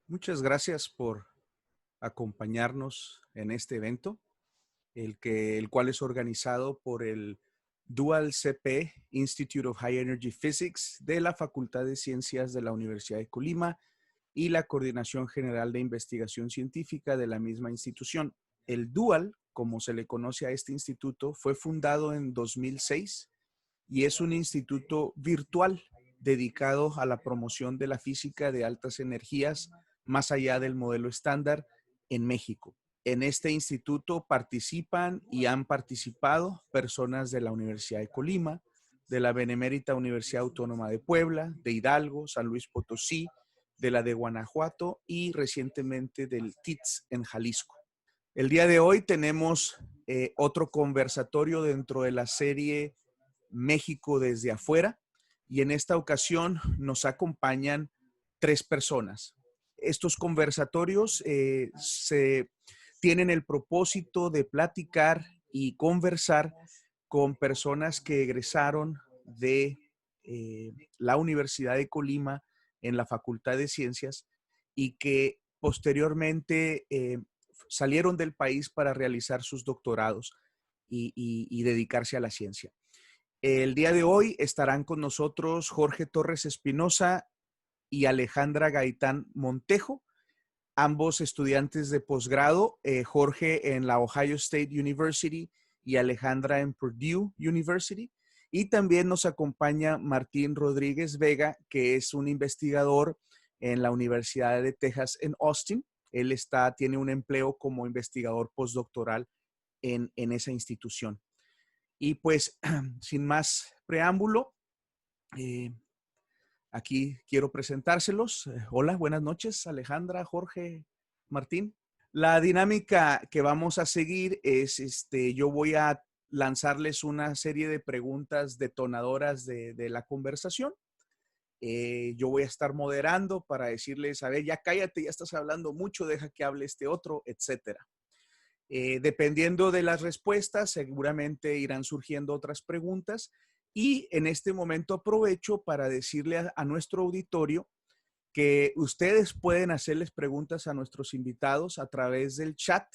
Muchas gracias por acompañarnos en este evento, el cual es organizado por el Dual CP Institute of High Energy Physics de la Facultad de Ciencias de la Universidad de Colima y la Coordinación General de Investigación Científica de la misma institución. El Dual, como se le conoce a este instituto, fue fundado en 2006 y es un instituto virtual dedicado a la promoción de la física de altas energías más allá del modelo estándar en México. En este instituto participan y han participado personas de la Universidad de Colima, de la Benemérita Universidad Autónoma de Puebla, de Hidalgo, San Luis Potosí, de la de Guanajuato y recientemente del TITS en Jalisco. El día de hoy tenemos otro conversatorio dentro de la serie México desde afuera y en esta ocasión nos acompañan 3 personas. Estos conversatorios se tienen el propósito de platicar y conversar con personas que egresaron de la Universidad de Colima en la Facultad de Ciencias y que posteriormente salieron del país para realizar sus doctorados y dedicarse a la ciencia. El día de hoy estarán con nosotros Jorge Torres Espinosa y Alejandra Gaitán Montejo, ambos estudiantes de posgrado, Jorge en la Ohio State University y Alejandra en Purdue University. Y también nos acompaña Martín Rodríguez Vega, que es un investigador en la Universidad de Texas en Austin. Él tiene un empleo como investigador postdoctoral en esa institución. Y pues, sin más preámbulo, aquí quiero presentárselos. Hola, buenas noches, Alejandra, Jorge, Martín. La dinámica que vamos a seguir es, yo voy a lanzarles una serie de preguntas detonadoras de la conversación. Yo voy a estar moderando para decirles, a ver, ya cállate, ya estás hablando mucho, deja que hable este otro, etcétera. Dependiendo de las respuestas, seguramente irán surgiendo otras preguntas y en este momento aprovecho para decirle a nuestro auditorio que ustedes pueden hacerles preguntas a nuestros invitados a través del chat,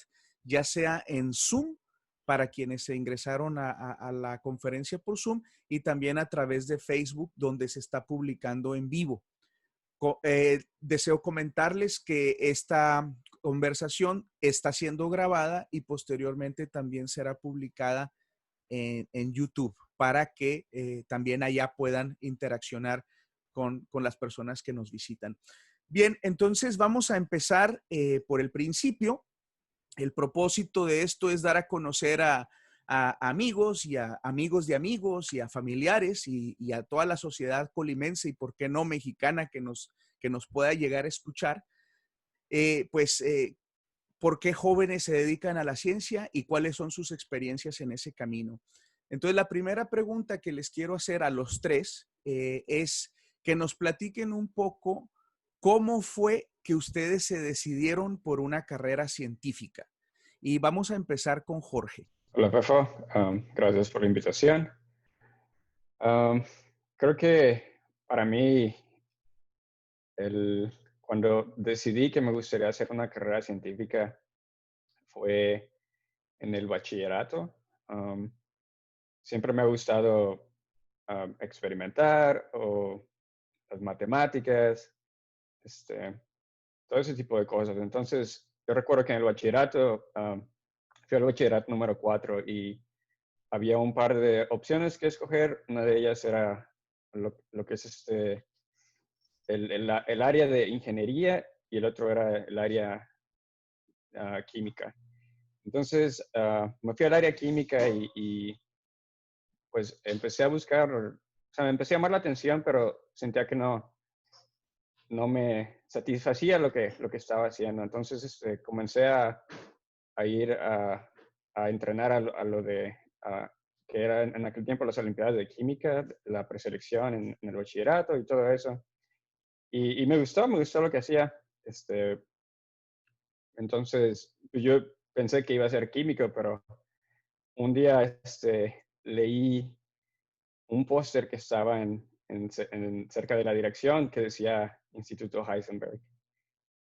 ya sea en Zoom para quienes se ingresaron a la conferencia por Zoom y también a través de Facebook donde se está publicando en vivo. Deseo comentarles que esta conversación está siendo grabada y posteriormente también será publicada en YouTube para que también allá puedan interaccionar con las personas que nos visitan. Bien, entonces vamos a empezar por el principio. El propósito de esto es dar a conocer a amigos y a amigos de amigos y a familiares y a toda la sociedad colimense y por qué no mexicana que nos pueda llegar a escuchar, por qué jóvenes se dedican a la ciencia y cuáles son sus experiencias en ese camino. Entonces, la primera pregunta que les quiero hacer a los tres es que nos platiquen un poco cómo fue que ustedes se decidieron por una carrera científica. Y vamos a empezar con Jorge. Hola, Pefo. Gracias por la invitación. Um, Creo que para mí, cuando decidí que me gustaría hacer una carrera científica fue en el bachillerato. Um, Siempre me ha gustado experimentar o las matemáticas, todo ese tipo de cosas. Entonces, yo recuerdo que en el bachillerato, fui al bachillerato número 4 y había un par de opciones que escoger. Una de ellas era lo que es el área de ingeniería y el otro era el área química. Entonces, me fui al área química y pues empecé a buscar, o sea, me empecé a llamar la atención, pero sentía que no me satisfacía lo que estaba haciendo. Entonces, comencé a ir a entrenar a lo de, que era en aquel tiempo las Olimpiadas de Química, la preselección en el bachillerato y todo eso. Y me gustó lo que hacía. Entonces, pues yo pensé que iba a ser químico, pero un día leí un póster que estaba cerca de la dirección que decía Instituto Heisenberg.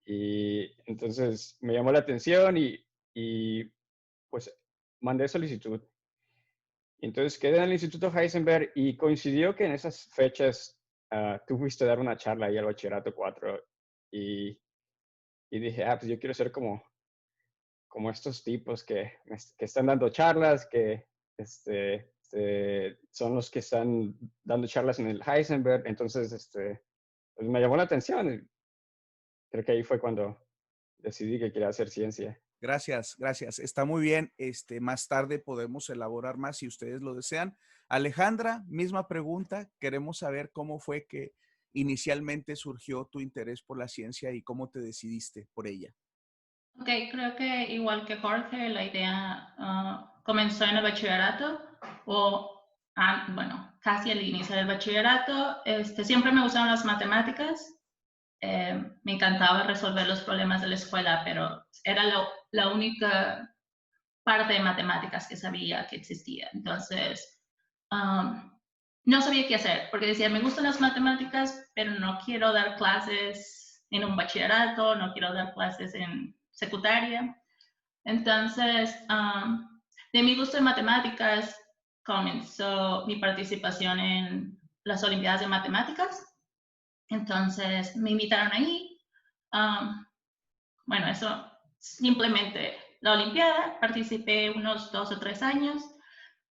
Y entonces me llamó la atención y pues mandé solicitud. Entonces quedé en el Instituto Heisenberg y coincidió que en esas fechas tú fuiste a dar una charla ahí al Bachillerato 4 y, y dije, pues yo quiero ser como estos tipos que están dando charlas, que son los que están dando charlas en el Heisenberg. Entonces, pues me llamó la atención. Creo que ahí fue cuando decidí que quería hacer ciencia. Gracias, gracias. Está muy bien. Más tarde podemos elaborar más si ustedes lo desean. Alejandra, misma pregunta. Queremos saber cómo fue que inicialmente surgió tu interés por la ciencia y cómo te decidiste por ella. Ok, creo que igual que Jorge, la idea comenzó en el bachillerato o, bueno, casi al inicio del bachillerato. Siempre me gustaron las matemáticas. Me encantaba resolver los problemas de la escuela, pero era la única parte de matemáticas que sabía que existía. Entonces, no sabía qué hacer, porque decía, me gustan las matemáticas, pero no quiero dar clases en un bachillerato, no quiero dar clases en secundaria. Entonces, de mi gusto de matemáticas comenzó mi participación en las Olimpiadas de Matemáticas. Entonces, me invitaron ahí. Bueno, eso simplemente la Olimpiada, participé unos 2 o 3 años,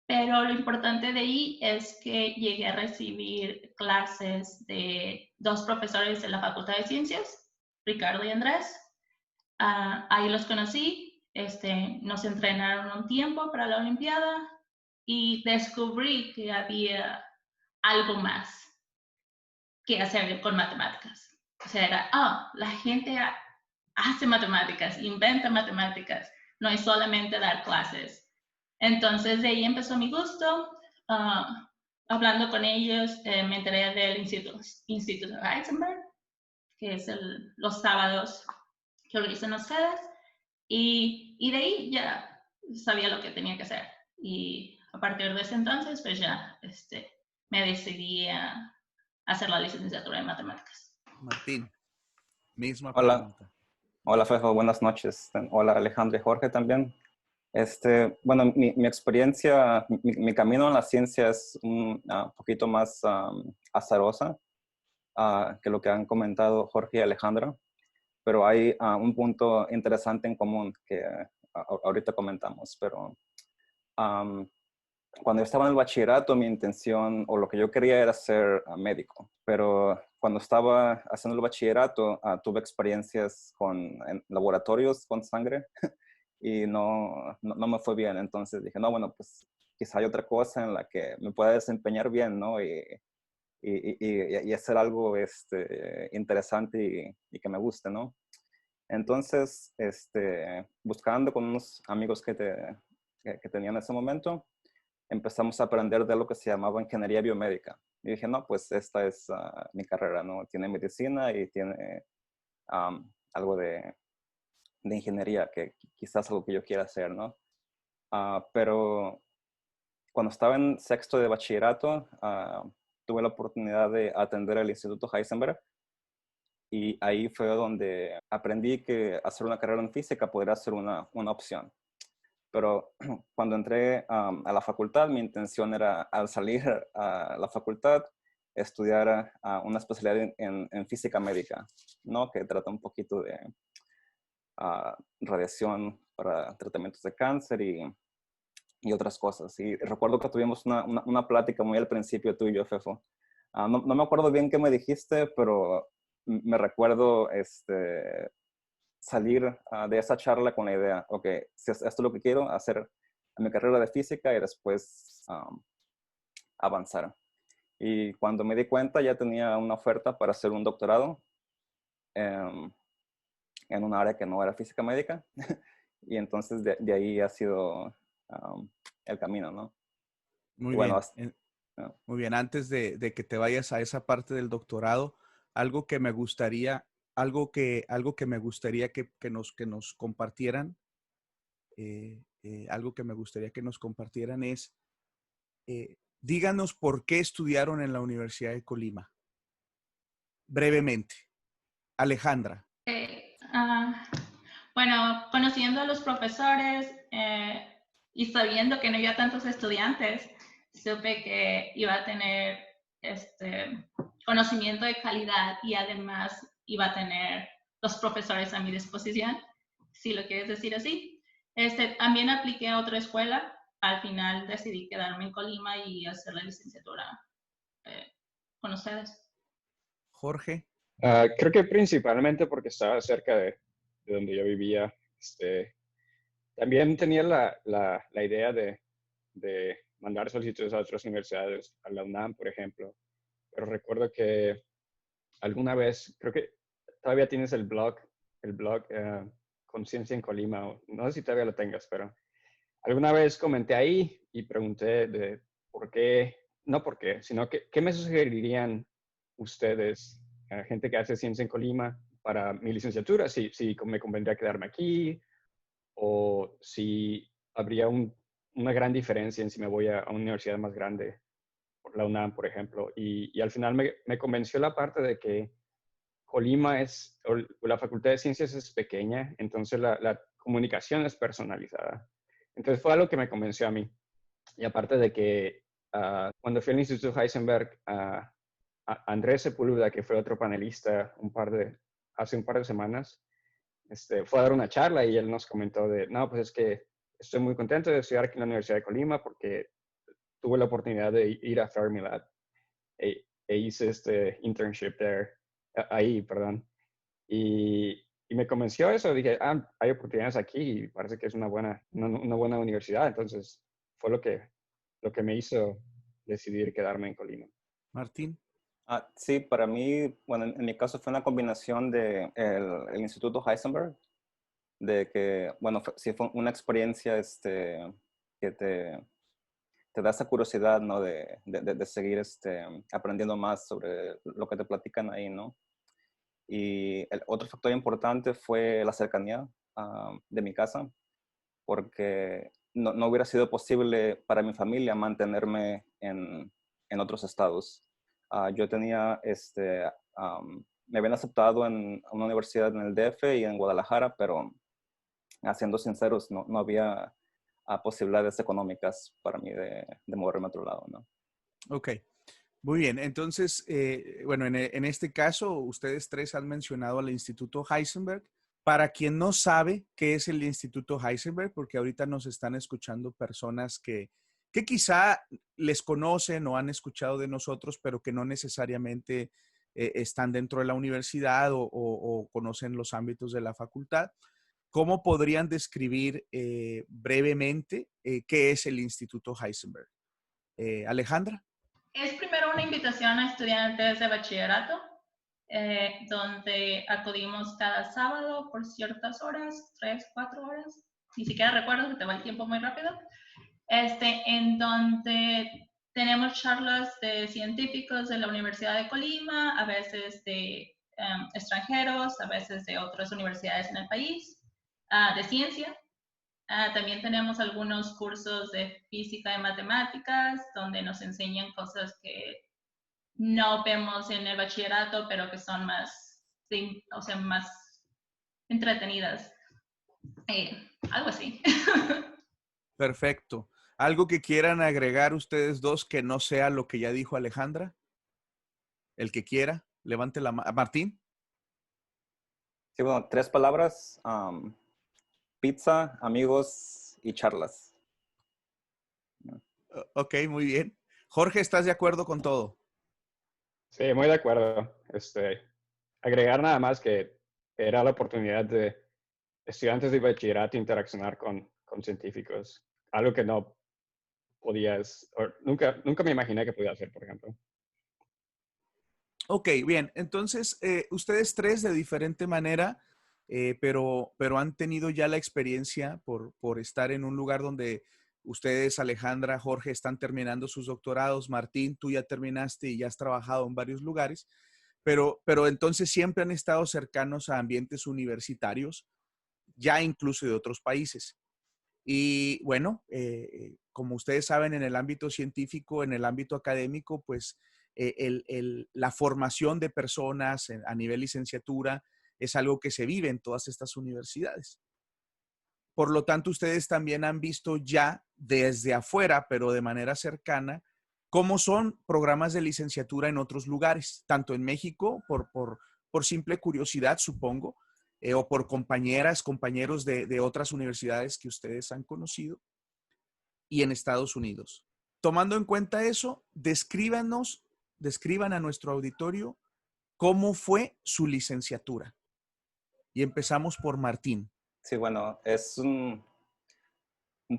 pero lo importante de ahí es que llegué a recibir clases de 2 profesores de la Facultad de Ciencias, Ricardo y Andrés. Ahí los conocí, nos entrenaron un tiempo para la Olimpiada y descubrí que había algo más que hacer con matemáticas. O sea, era, la gente hace matemáticas, inventa matemáticas, no es solamente dar clases. Entonces, de ahí empezó mi gusto. Hablando con ellos, me enteré del Instituto Heisenberg, que es los sábados que organizan ustedes, y de ahí ya sabía lo que tenía que hacer. Y a partir de ese entonces, pues ya me decidí a hacer la licenciatura en matemáticas. Martín, misma Hola, pregunta. hola Fejo, buenas noches. Hola Alejandro y Jorge también. Bueno, mi experiencia, mi camino en la ciencia es un poquito más azarosa que lo que han comentado Jorge y Alejandro, pero hay un punto interesante en común que ahorita comentamos, pero cuando yo estaba en el bachillerato, mi intención o lo que yo quería era ser médico, pero cuando estaba haciendo el bachillerato, tuve experiencias en laboratorios con sangre y no me fue bien. Entonces dije, no, bueno, pues quizá hay otra cosa en la que me pueda desempeñar bien, ¿no? Y hacer algo interesante y que me guste, ¿no? Entonces, buscando con unos amigos que tenía en ese momento, empezamos a aprender de lo que se llamaba ingeniería biomédica. Y dije, no, pues esta es mi carrera, ¿no? Tiene medicina y tiene algo de ingeniería, que quizás es algo que yo quiera hacer, ¿no? Pero cuando estaba en sexto de bachillerato, tuve la oportunidad de atender el Instituto Heisenberg y ahí fue donde aprendí que hacer una carrera en física podría ser una opción. Pero cuando entré a la facultad, mi intención era, al salir a la facultad, estudiar una especialidad en física médica, ¿no? Que trata un poquito de radiación para tratamientos de cáncer y otras cosas. Y recuerdo que tuvimos una plática muy al principio tú y yo, Fefo. No me acuerdo bien qué me dijiste, pero me recuerdo salir de esa charla con la idea, ok, si esto es lo que quiero, hacer mi carrera de física y después avanzar. Y cuando me di cuenta ya tenía una oferta para hacer un doctorado en un área que no era física médica. Y entonces de ahí ha sido el camino, ¿no? Muy Y bueno, bien. Muy bien. Antes de que te vayas a esa parte del doctorado, algo que me gustaría, algo que me gustaría que nos compartieran, algo que me gustaría que nos compartieran es, díganos por qué estudiaron en la Universidad de Colima. Brevemente. Alejandra. Ah, bueno, conociendo a los profesores y sabiendo que no había tantos estudiantes, supe que iba a tener conocimiento de calidad y además iba a tener los profesores a mi disposición, si lo quieres decir así. También apliqué a otra escuela. Al final decidí quedarme en Colima y hacer la licenciatura con ustedes. Jorge. Creo que principalmente porque estaba cerca de donde yo vivía. También tenía la idea de mandar solicitudes a otras universidades, a la UNAM, por ejemplo. Pero recuerdo que alguna vez, creo que todavía tienes el blog Conciencia en Colima, no sé si todavía lo tengas, pero alguna vez comenté ahí y pregunté de por qué, no por qué, sino que, ¿qué me sugerirían ustedes, gente que hace ciencia en Colima, para mi licenciatura? Si me convendría quedarme aquí o si habría una gran diferencia en si me voy a una universidad más grande, por la UNAM, por ejemplo. Y al final me convenció la parte de que Colima o la Facultad de Ciencias es pequeña, entonces la comunicación es personalizada. Entonces fue algo que me convenció a mí. Y aparte de que cuando fui al Instituto Heisenberg, Andrés Sepúlveda, que fue otro panelista hace un par de semanas, fue a dar una charla y él nos comentó no, pues es que estoy muy contento de estudiar aquí en la Universidad de Colima porque tuve la oportunidad de ir a Fermilab e hice internship ahí, perdón. Y me convenció eso. Dije, hay oportunidades aquí y parece que es una buena universidad. Entonces, fue lo que me hizo decidir quedarme en Colima. Martín. Sí, para mí, bueno, en mi caso fue una combinación de el Instituto Heisenberg, de que, bueno, sí fue una experiencia que te da esa curiosidad, ¿no? De seguir aprendiendo más sobre lo que te platican ahí, ¿no? Y el otro factor importante fue la cercanía de mi casa, porque no hubiera sido posible para mi familia mantenerme en otros estados. Yo tenía, me habían aceptado en una universidad en el DF y en Guadalajara, pero siendo sinceros, no había posibilidades económicas para mí de moverme a otro lado, ¿no? Ok, muy bien. Entonces, bueno, en este caso, ustedes tres han mencionado al Instituto Heisenberg. Para quien no sabe qué es el Instituto Heisenberg, porque ahorita nos están escuchando personas que quizá les conocen o han escuchado de nosotros, pero que no necesariamente están dentro de la universidad o conocen los ámbitos de la facultad. ¿Cómo podrían describir brevemente qué es el Instituto Heisenberg? Alejandra. Es primero una invitación a estudiantes de bachillerato, donde acudimos cada sábado por ciertas horas, 3, 4 horas, ni siquiera recuerdo, se te va el tiempo muy rápido, en donde tenemos charlas de científicos de la Universidad de Colima, a veces de extranjeros, a veces de otras universidades en el país, de ciencia. También tenemos algunos cursos de física y matemáticas, donde nos enseñan cosas que no vemos en el bachillerato, pero que son más entretenidas. Algo así. Perfecto. ¿Algo que quieran agregar ustedes dos que no sea lo que ya dijo Alejandra? El que quiera, levante la mano. Martín. Sí, bueno, 3 palabras: pizza, amigos y charlas. Ok, muy bien. Jorge, ¿estás de acuerdo con todo? Sí, muy de acuerdo. Agregar nada más que era la oportunidad de estudiantes de bachillerato interaccionar con científicos, algo que no podías, nunca me imaginé que podía hacer, por ejemplo. Ok, bien. Entonces, ustedes tres de diferente manera, pero han tenido ya la experiencia por estar en un lugar donde ustedes, Alejandra, Jorge, están terminando sus doctorados. Martín, tú ya terminaste y ya has trabajado en varios lugares, pero entonces siempre han estado cercanos a ambientes universitarios, ya incluso de otros países. Y bueno, como ustedes saben, en el ámbito científico, en el ámbito académico, pues la formación de personas a nivel licenciatura es algo que se vive en todas estas universidades. Por lo tanto, ustedes también han visto ya desde afuera, pero de manera cercana, cómo son programas de licenciatura en otros lugares, tanto en México, por simple curiosidad, supongo, o por compañeros de otras universidades que ustedes han conocido, y en Estados Unidos. Tomando en cuenta eso, describan a nuestro auditorio cómo fue su licenciatura. Y empezamos por Martín. Sí, bueno, es un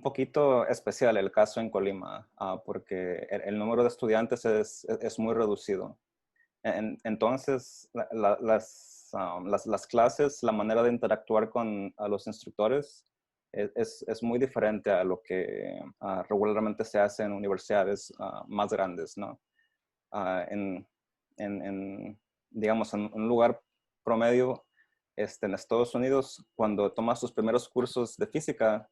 poquito especial el caso en Colima, porque el número de estudiantes es muy reducido. Entonces, las clases, la manera de interactuar con los instructores es muy diferente a lo que regularmente se hace en universidades más grandes, ¿no? Digamos, en un lugar promedio, en Estados Unidos, cuando tomas tus primeros cursos de física,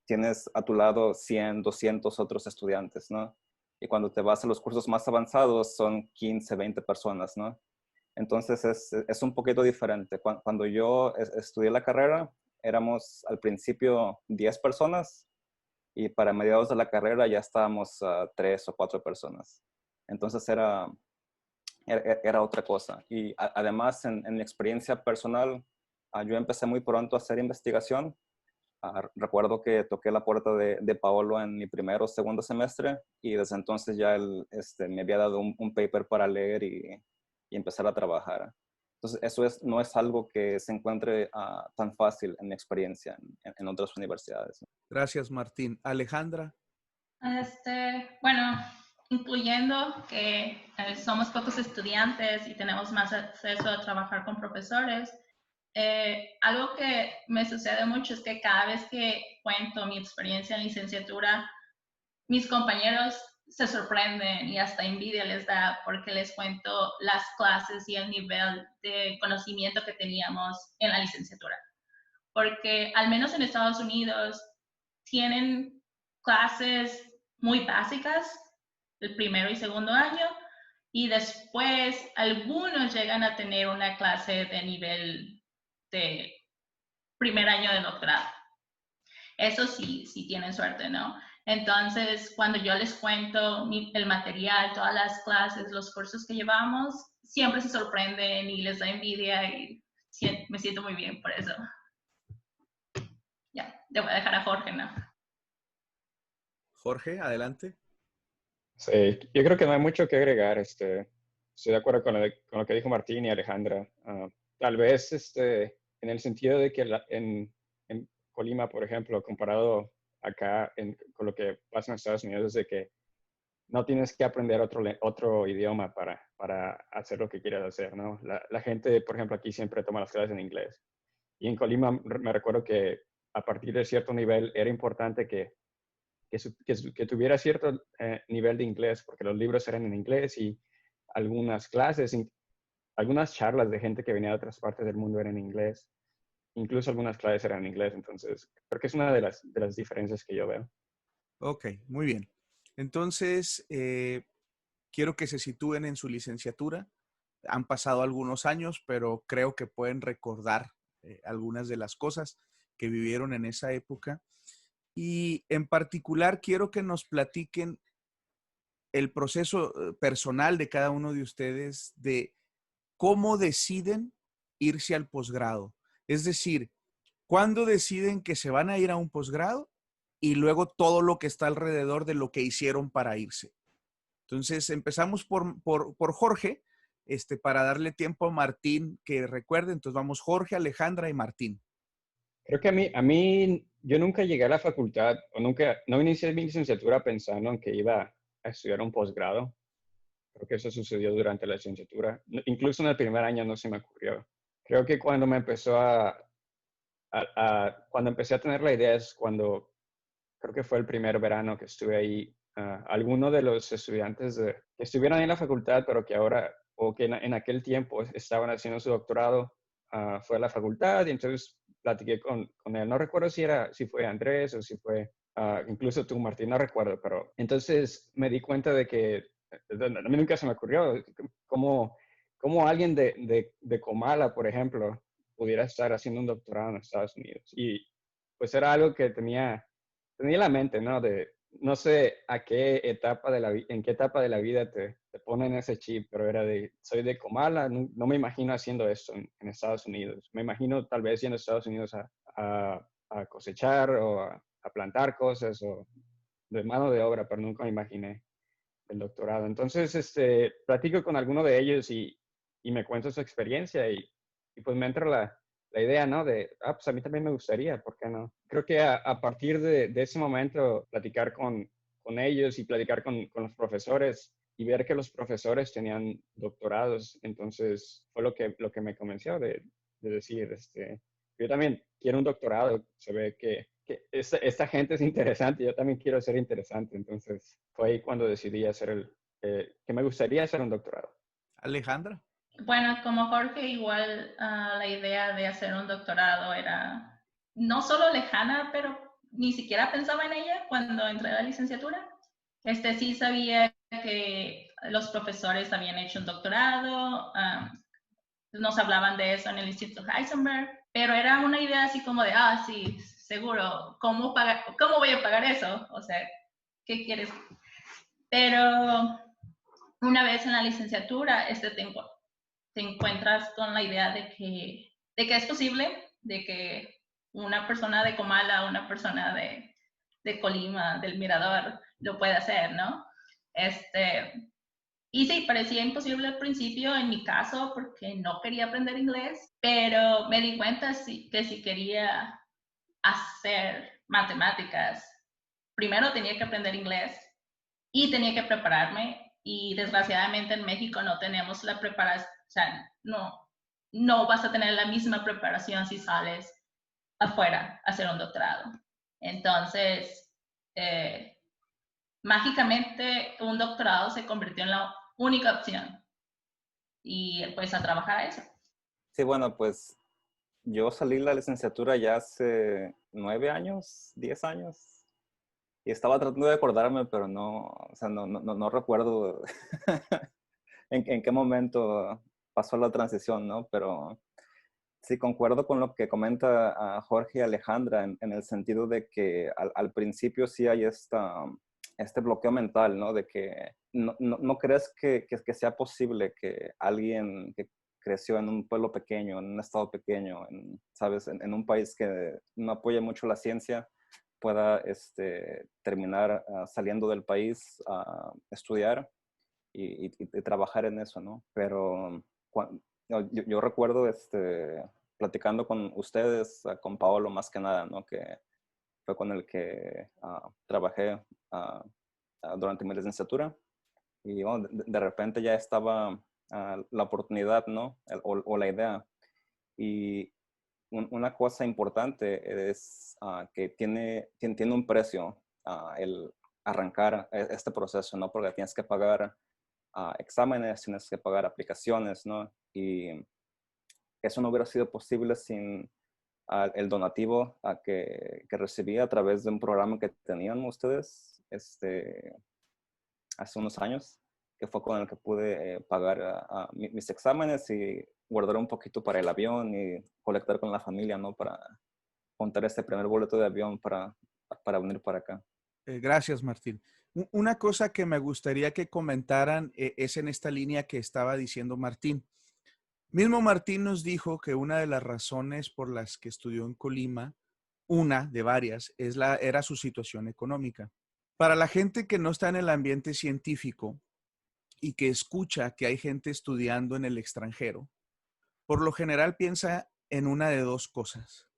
tienes a tu lado 100, 200 otros estudiantes, ¿no? Y cuando te vas a los cursos más avanzados, son 15, 20 personas, ¿no? Entonces es un poquito diferente. Cuando yo estudié la carrera, éramos al principio 10 personas y para mediados de la carrera ya estábamos 3 o 4 personas. Entonces era otra cosa. Y además, en mi experiencia personal, yo empecé muy pronto a hacer investigación. Recuerdo que toqué la puerta de Paolo en mi primer o segundo semestre y desde entonces ya él me había dado un paper para leer y empezar a trabajar. Entonces, eso no es algo que se encuentre tan fácil en mi experiencia en otras universidades. Gracias, Martín. Alejandra. Bueno, incluyendo que somos pocos estudiantes y tenemos más acceso a trabajar con profesores, algo que me sucede mucho es que cada vez que cuento mi experiencia en licenciatura, mis compañeros se sorprenden y hasta envidia les da porque les cuento las clases y el nivel de conocimiento que teníamos en la licenciatura. Porque al menos en Estados Unidos tienen clases muy básicas el primero y segundo año y después algunos llegan a tener una clase de nivel de primer año de doctorado. Eso sí tienen suerte, ¿no? Entonces, cuando yo les cuento el material, todas las clases, los cursos que llevamos, siempre se sorprenden y les da envidia y me siento muy bien por eso. Ya, le voy a dejar a Jorge, ¿no? Jorge, adelante. Sí, yo creo que no hay mucho que agregar. Estoy de acuerdo con lo que dijo Martín y Alejandra. Tal vez en el sentido de que en Colima, por ejemplo, comparado acá con lo que pasa en Estados Unidos, es de que no tienes que aprender otro idioma para hacer lo que quieras hacer, ¿no? La gente, por ejemplo, aquí siempre toma las clases en inglés. Y en Colima me recuerdo que a partir de cierto nivel era importante que tuviera cierto nivel de inglés, porque los libros eran en inglés y algunas clases, algunas charlas de gente que venía de otras partes del mundo eran en inglés. Incluso algunas clases eran en inglés, entonces creo que es una de las diferencias que yo veo. Ok, muy bien. Entonces, quiero que se sitúen en su licenciatura. Han pasado algunos años, pero creo que pueden recordar algunas de las cosas que vivieron en esa época. Y en particular, quiero que nos platiquen el proceso personal de cada uno de ustedes de cómo deciden irse al posgrado. Es decir, ¿cuándo deciden que se van a ir a un posgrado? Y luego todo lo que está alrededor de lo que hicieron para irse. Entonces, empezamos por Jorge, para darle tiempo a Martín que recuerde. Entonces, vamos Jorge, Alejandra y Martín. Creo que a mí, yo nunca llegué a la facultad, no inicié mi licenciatura pensando en que iba a estudiar un posgrado. Creo que eso sucedió durante la licenciatura. Incluso en el primer año no se me ocurrió. Creo que cuando cuando empecé a tener la idea es cuando, creo que fue el primer verano que estuve ahí. Algunos de los estudiantes que estuvieron en la facultad, pero que ahora, o que en aquel tiempo estaban haciendo su doctorado, fue a la facultad y entonces platiqué con él. No recuerdo si fue Andrés o si fue incluso tú, Martín, no recuerdo, pero entonces me di cuenta de que a mí nunca se me ocurrió cómo alguien de Comala, por ejemplo, pudiera estar haciendo un doctorado en Estados Unidos. Y pues era algo que tenía en la mente, ¿no? No sé en qué etapa de la vida te ponen ese chip, pero era soy de Comala, no me imagino haciendo esto en Estados Unidos. Me imagino tal vez yendo a Estados Unidos a cosechar o a plantar cosas o de mano de obra, pero nunca me imaginé el doctorado. Entonces, platico con alguno de ellos y me cuento su experiencia y pues me entra la idea, ¿no? Pues a mí también me gustaría, ¿por qué no? Creo que a partir de ese momento, platicar con ellos y platicar con los profesores y ver que los profesores tenían doctorados, entonces fue lo que me convenció de decir, yo también quiero un doctorado, se ve que esta gente es interesante, yo también quiero ser interesante, entonces fue ahí cuando decidí que me gustaría hacer un doctorado. Alejandra. Bueno, como Jorge, igual la idea de hacer un doctorado era no solo lejana, pero ni siquiera pensaba en ella cuando entré a la licenciatura. Sí sabía que los profesores habían hecho un doctorado, nos hablaban de eso en el Instituto Heisenberg, pero era una idea así como de, sí, seguro, ¿cómo voy a pagar eso? O sea, ¿qué quieres? Pero una vez en la licenciatura, te encuentras con la idea de que es posible, de que una persona de Comala, una persona de Colima, del Mirador, lo puede hacer, ¿no? Y sí, parecía imposible al principio en mi caso porque no quería aprender inglés, pero me di cuenta que si quería hacer matemáticas, primero tenía que aprender inglés y tenía que prepararme, y desgraciadamente en México no tenemos la preparación, o sea, no vas a tener la misma preparación si sales afuera a hacer un doctorado. Entonces, mágicamente un doctorado se convirtió en la única opción y pues a trabajar a eso. Sí, bueno, pues yo salí de la licenciatura ya hace 9 años, 10 años, y estaba tratando de acordarme, pero o sea, no recuerdo en qué momento pasó la transición, ¿no? Pero sí, concuerdo con lo que comenta Jorge y Alejandra en el sentido de que al principio sí hay este bloqueo mental, ¿no? De que no crees que sea posible que alguien que creció en un pueblo pequeño, en un estado pequeño, ¿sabes? En un país que no apoya mucho la ciencia, pueda terminar saliendo del país a estudiar y trabajar en eso, ¿no? Pero yo recuerdo platicando con ustedes, con Paolo más que nada, ¿no? Que fue con el que trabajé durante mi licenciatura. Y bueno, de repente ya estaba la oportunidad, ¿no? O la idea. Y una cosa importante es que tiene un precio el arrancar este proceso, ¿no? Porque tienes que pagar exámenes, tienes que pagar aplicaciones, ¿no? Y eso no hubiera sido posible sin el donativo que recibí a través de un programa que tenían ustedes hace unos años, que fue con el que pude pagar mis exámenes y guardar un poquito para el avión y colectar con la familia, ¿no? Para juntar este primer boleto de avión para venir para acá. Gracias, Martín. Una cosa que me gustaría que comentaran es en esta línea que estaba diciendo Martín. Mismo Martín nos dijo que una de las razones por las que estudió en Colima, una de varias, era su situación económica. Para la gente que no está en el ambiente científico y que escucha que hay gente estudiando en el extranjero, por lo general piensa en una de dos cosas.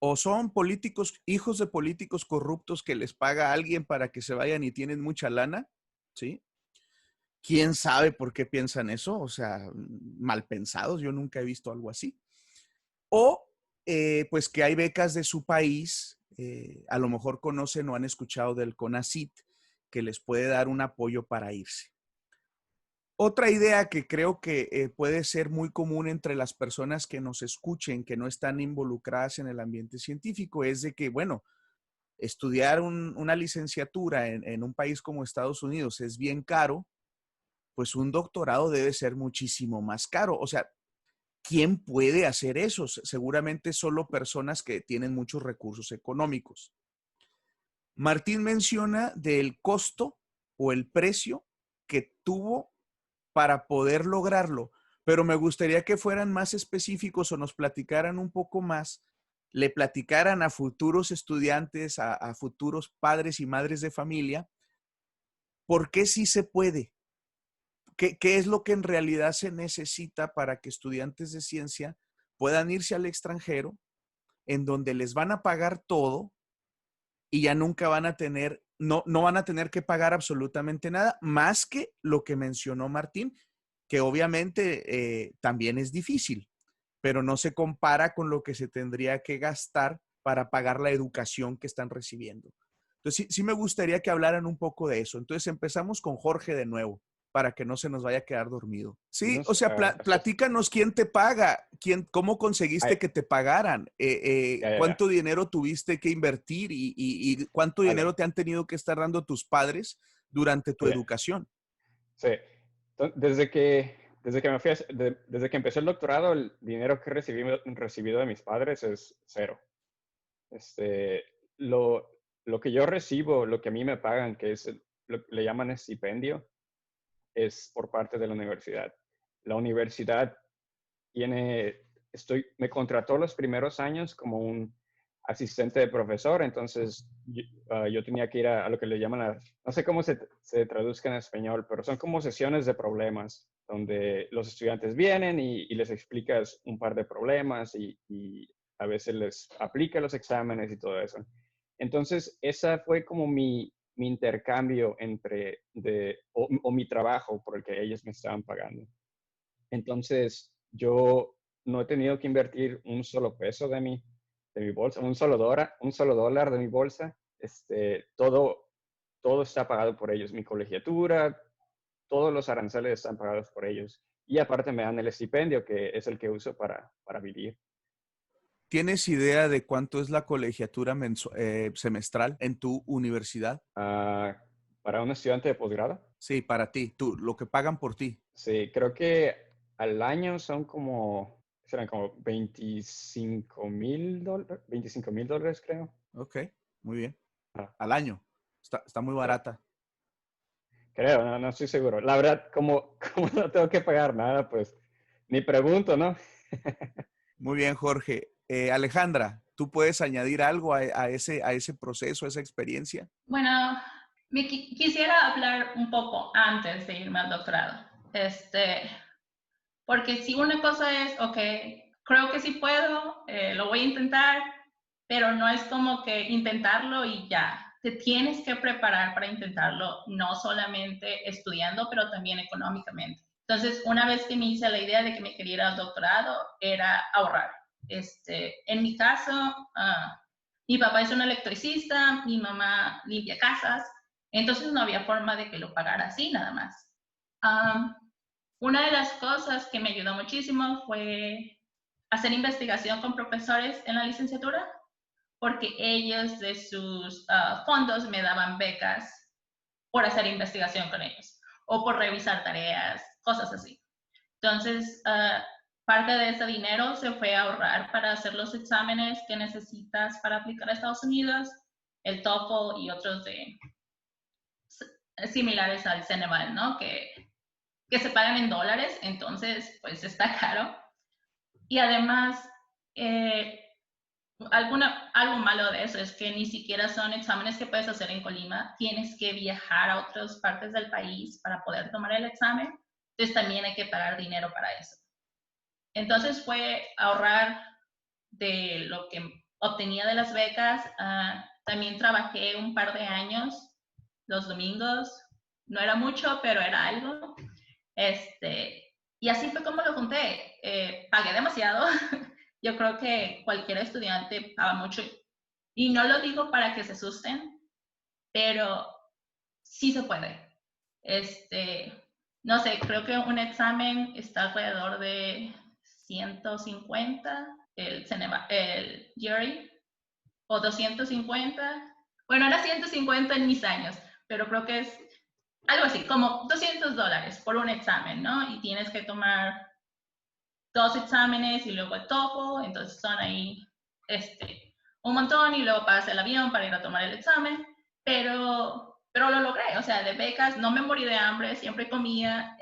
O son políticos, hijos de políticos corruptos que les paga a alguien para que se vayan y tienen mucha lana, ¿sí? ¿Quién sabe por qué piensan eso? O sea, mal pensados, yo nunca he visto algo así. O pues que hay becas de su país, a lo mejor conocen o han escuchado del CONACYT, que les puede dar un apoyo para irse. Otra idea que creo que puede ser muy común entre las personas que nos escuchen, que no están involucradas en el ambiente científico, es de que, bueno, estudiar una licenciatura en un país como Estados Unidos es bien caro, pues un doctorado debe ser muchísimo más caro. O sea, ¿quién puede hacer eso? Seguramente solo personas que tienen muchos recursos económicos. Martín menciona del costo o el precio que tuvo para poder lograrlo, pero me gustaría que fueran más específicos o nos platicaran un poco más, le platicaran a futuros estudiantes, a futuros padres y madres de familia, ¿por qué sí se puede? ¿Qué es lo que en realidad se necesita para que estudiantes de ciencia puedan irse al extranjero, en donde les van a pagar todo y ya nunca van a tener, no van a tener que pagar absolutamente nada, más que lo que mencionó Martín, que obviamente también es difícil, pero no se compara con lo que se tendría que gastar para pagar la educación que están recibiendo. Entonces, sí me gustaría que hablaran un poco de eso. Entonces, empezamos con Jorge de nuevo, para que no se nos vaya a quedar dormido. Sí, o sea, platícanos quién te paga, cómo conseguiste que te pagaran, cuánto dinero tuviste que invertir y cuánto dinero te han tenido que estar dando tus padres durante tu educación. Sí, desde que desde que empecé el doctorado, el dinero que he recibido de mis padres es cero. Lo que yo recibo, lo que a mí me pagan, que es le llaman estipendio, es por parte de la universidad. La universidad me contrató los primeros años como un asistente de profesor, entonces yo tenía que ir a lo que le llaman, no sé cómo se traduzca en español, pero son como sesiones de problemas, donde los estudiantes vienen y les explicas un par de problemas y a veces les aplica los exámenes y todo eso. Entonces, esa fue como mi intercambio o mi trabajo por el que ellos me estaban pagando. Entonces, yo no he tenido que invertir un solo peso de mi bolsa, un solo dólar de mi bolsa. Todo está pagado por ellos. Mi colegiatura, todos los aranceles están pagados por ellos. Y aparte me dan el estipendio, que es el que uso para vivir. ¿Tienes idea de cuánto es la colegiatura semestral en tu universidad? ¿Para un estudiante de posgrado? Sí, para ti, lo que pagan por ti. Sí, creo que al año serán como $25,000, creo. Ok, muy bien. Al año. Está muy barata. Creo, no estoy seguro. La verdad, como no tengo que pagar nada, pues ni pregunto, ¿no? Muy bien, Jorge. Alejandra, ¿tú puedes añadir algo a ese proceso, a esa experiencia? Bueno, quisiera hablar un poco antes de irme al doctorado. Porque si una cosa es, ok, creo que sí puedo, lo voy a intentar, pero no es como que intentarlo y ya. Te tienes que preparar para intentarlo, no solamente estudiando, pero también económicamente. Entonces, una vez que me hice la idea de que me quería ir al doctorado, era ahorrar. En mi caso, mi papá es un electricista, mi mamá limpia casas, entonces no había forma de que lo pagara así nada más. Una de las cosas que me ayudó muchísimo fue hacer investigación con profesores en la licenciatura, porque ellos de sus fondos me daban becas por hacer investigación con ellos o por revisar tareas, cosas así. Entonces, parte de ese dinero se fue a ahorrar para hacer los exámenes que necesitas para aplicar a Estados Unidos, el TOEFL y otros similares al Ceneval, ¿no? Que se pagan en dólares, entonces pues está caro. Y además, algo malo de eso es que ni siquiera son exámenes que puedes hacer en Colima, tienes que viajar a otras partes del país para poder tomar el examen, entonces también hay que pagar dinero para eso. Entonces fue ahorrar de lo que obtenía de las becas. También trabajé un par de años los domingos, no era mucho, pero era algo. Y así fue como lo junté. Pagué demasiado. Yo creo que cualquier estudiante paga mucho. Y no lo digo para que se asusten, pero sí se puede. No sé, creo que un examen está alrededor de 150, el GRE, o 250. Bueno, era 150 en mis años, pero creo que es algo así, como $200 por un examen, ¿no? Y tienes que tomar 2 exámenes y luego el TOEFL, entonces son ahí un montón y luego pagas el avión para ir a tomar el examen, pero lo logré, o sea, de becas no me morí de hambre, siempre comía,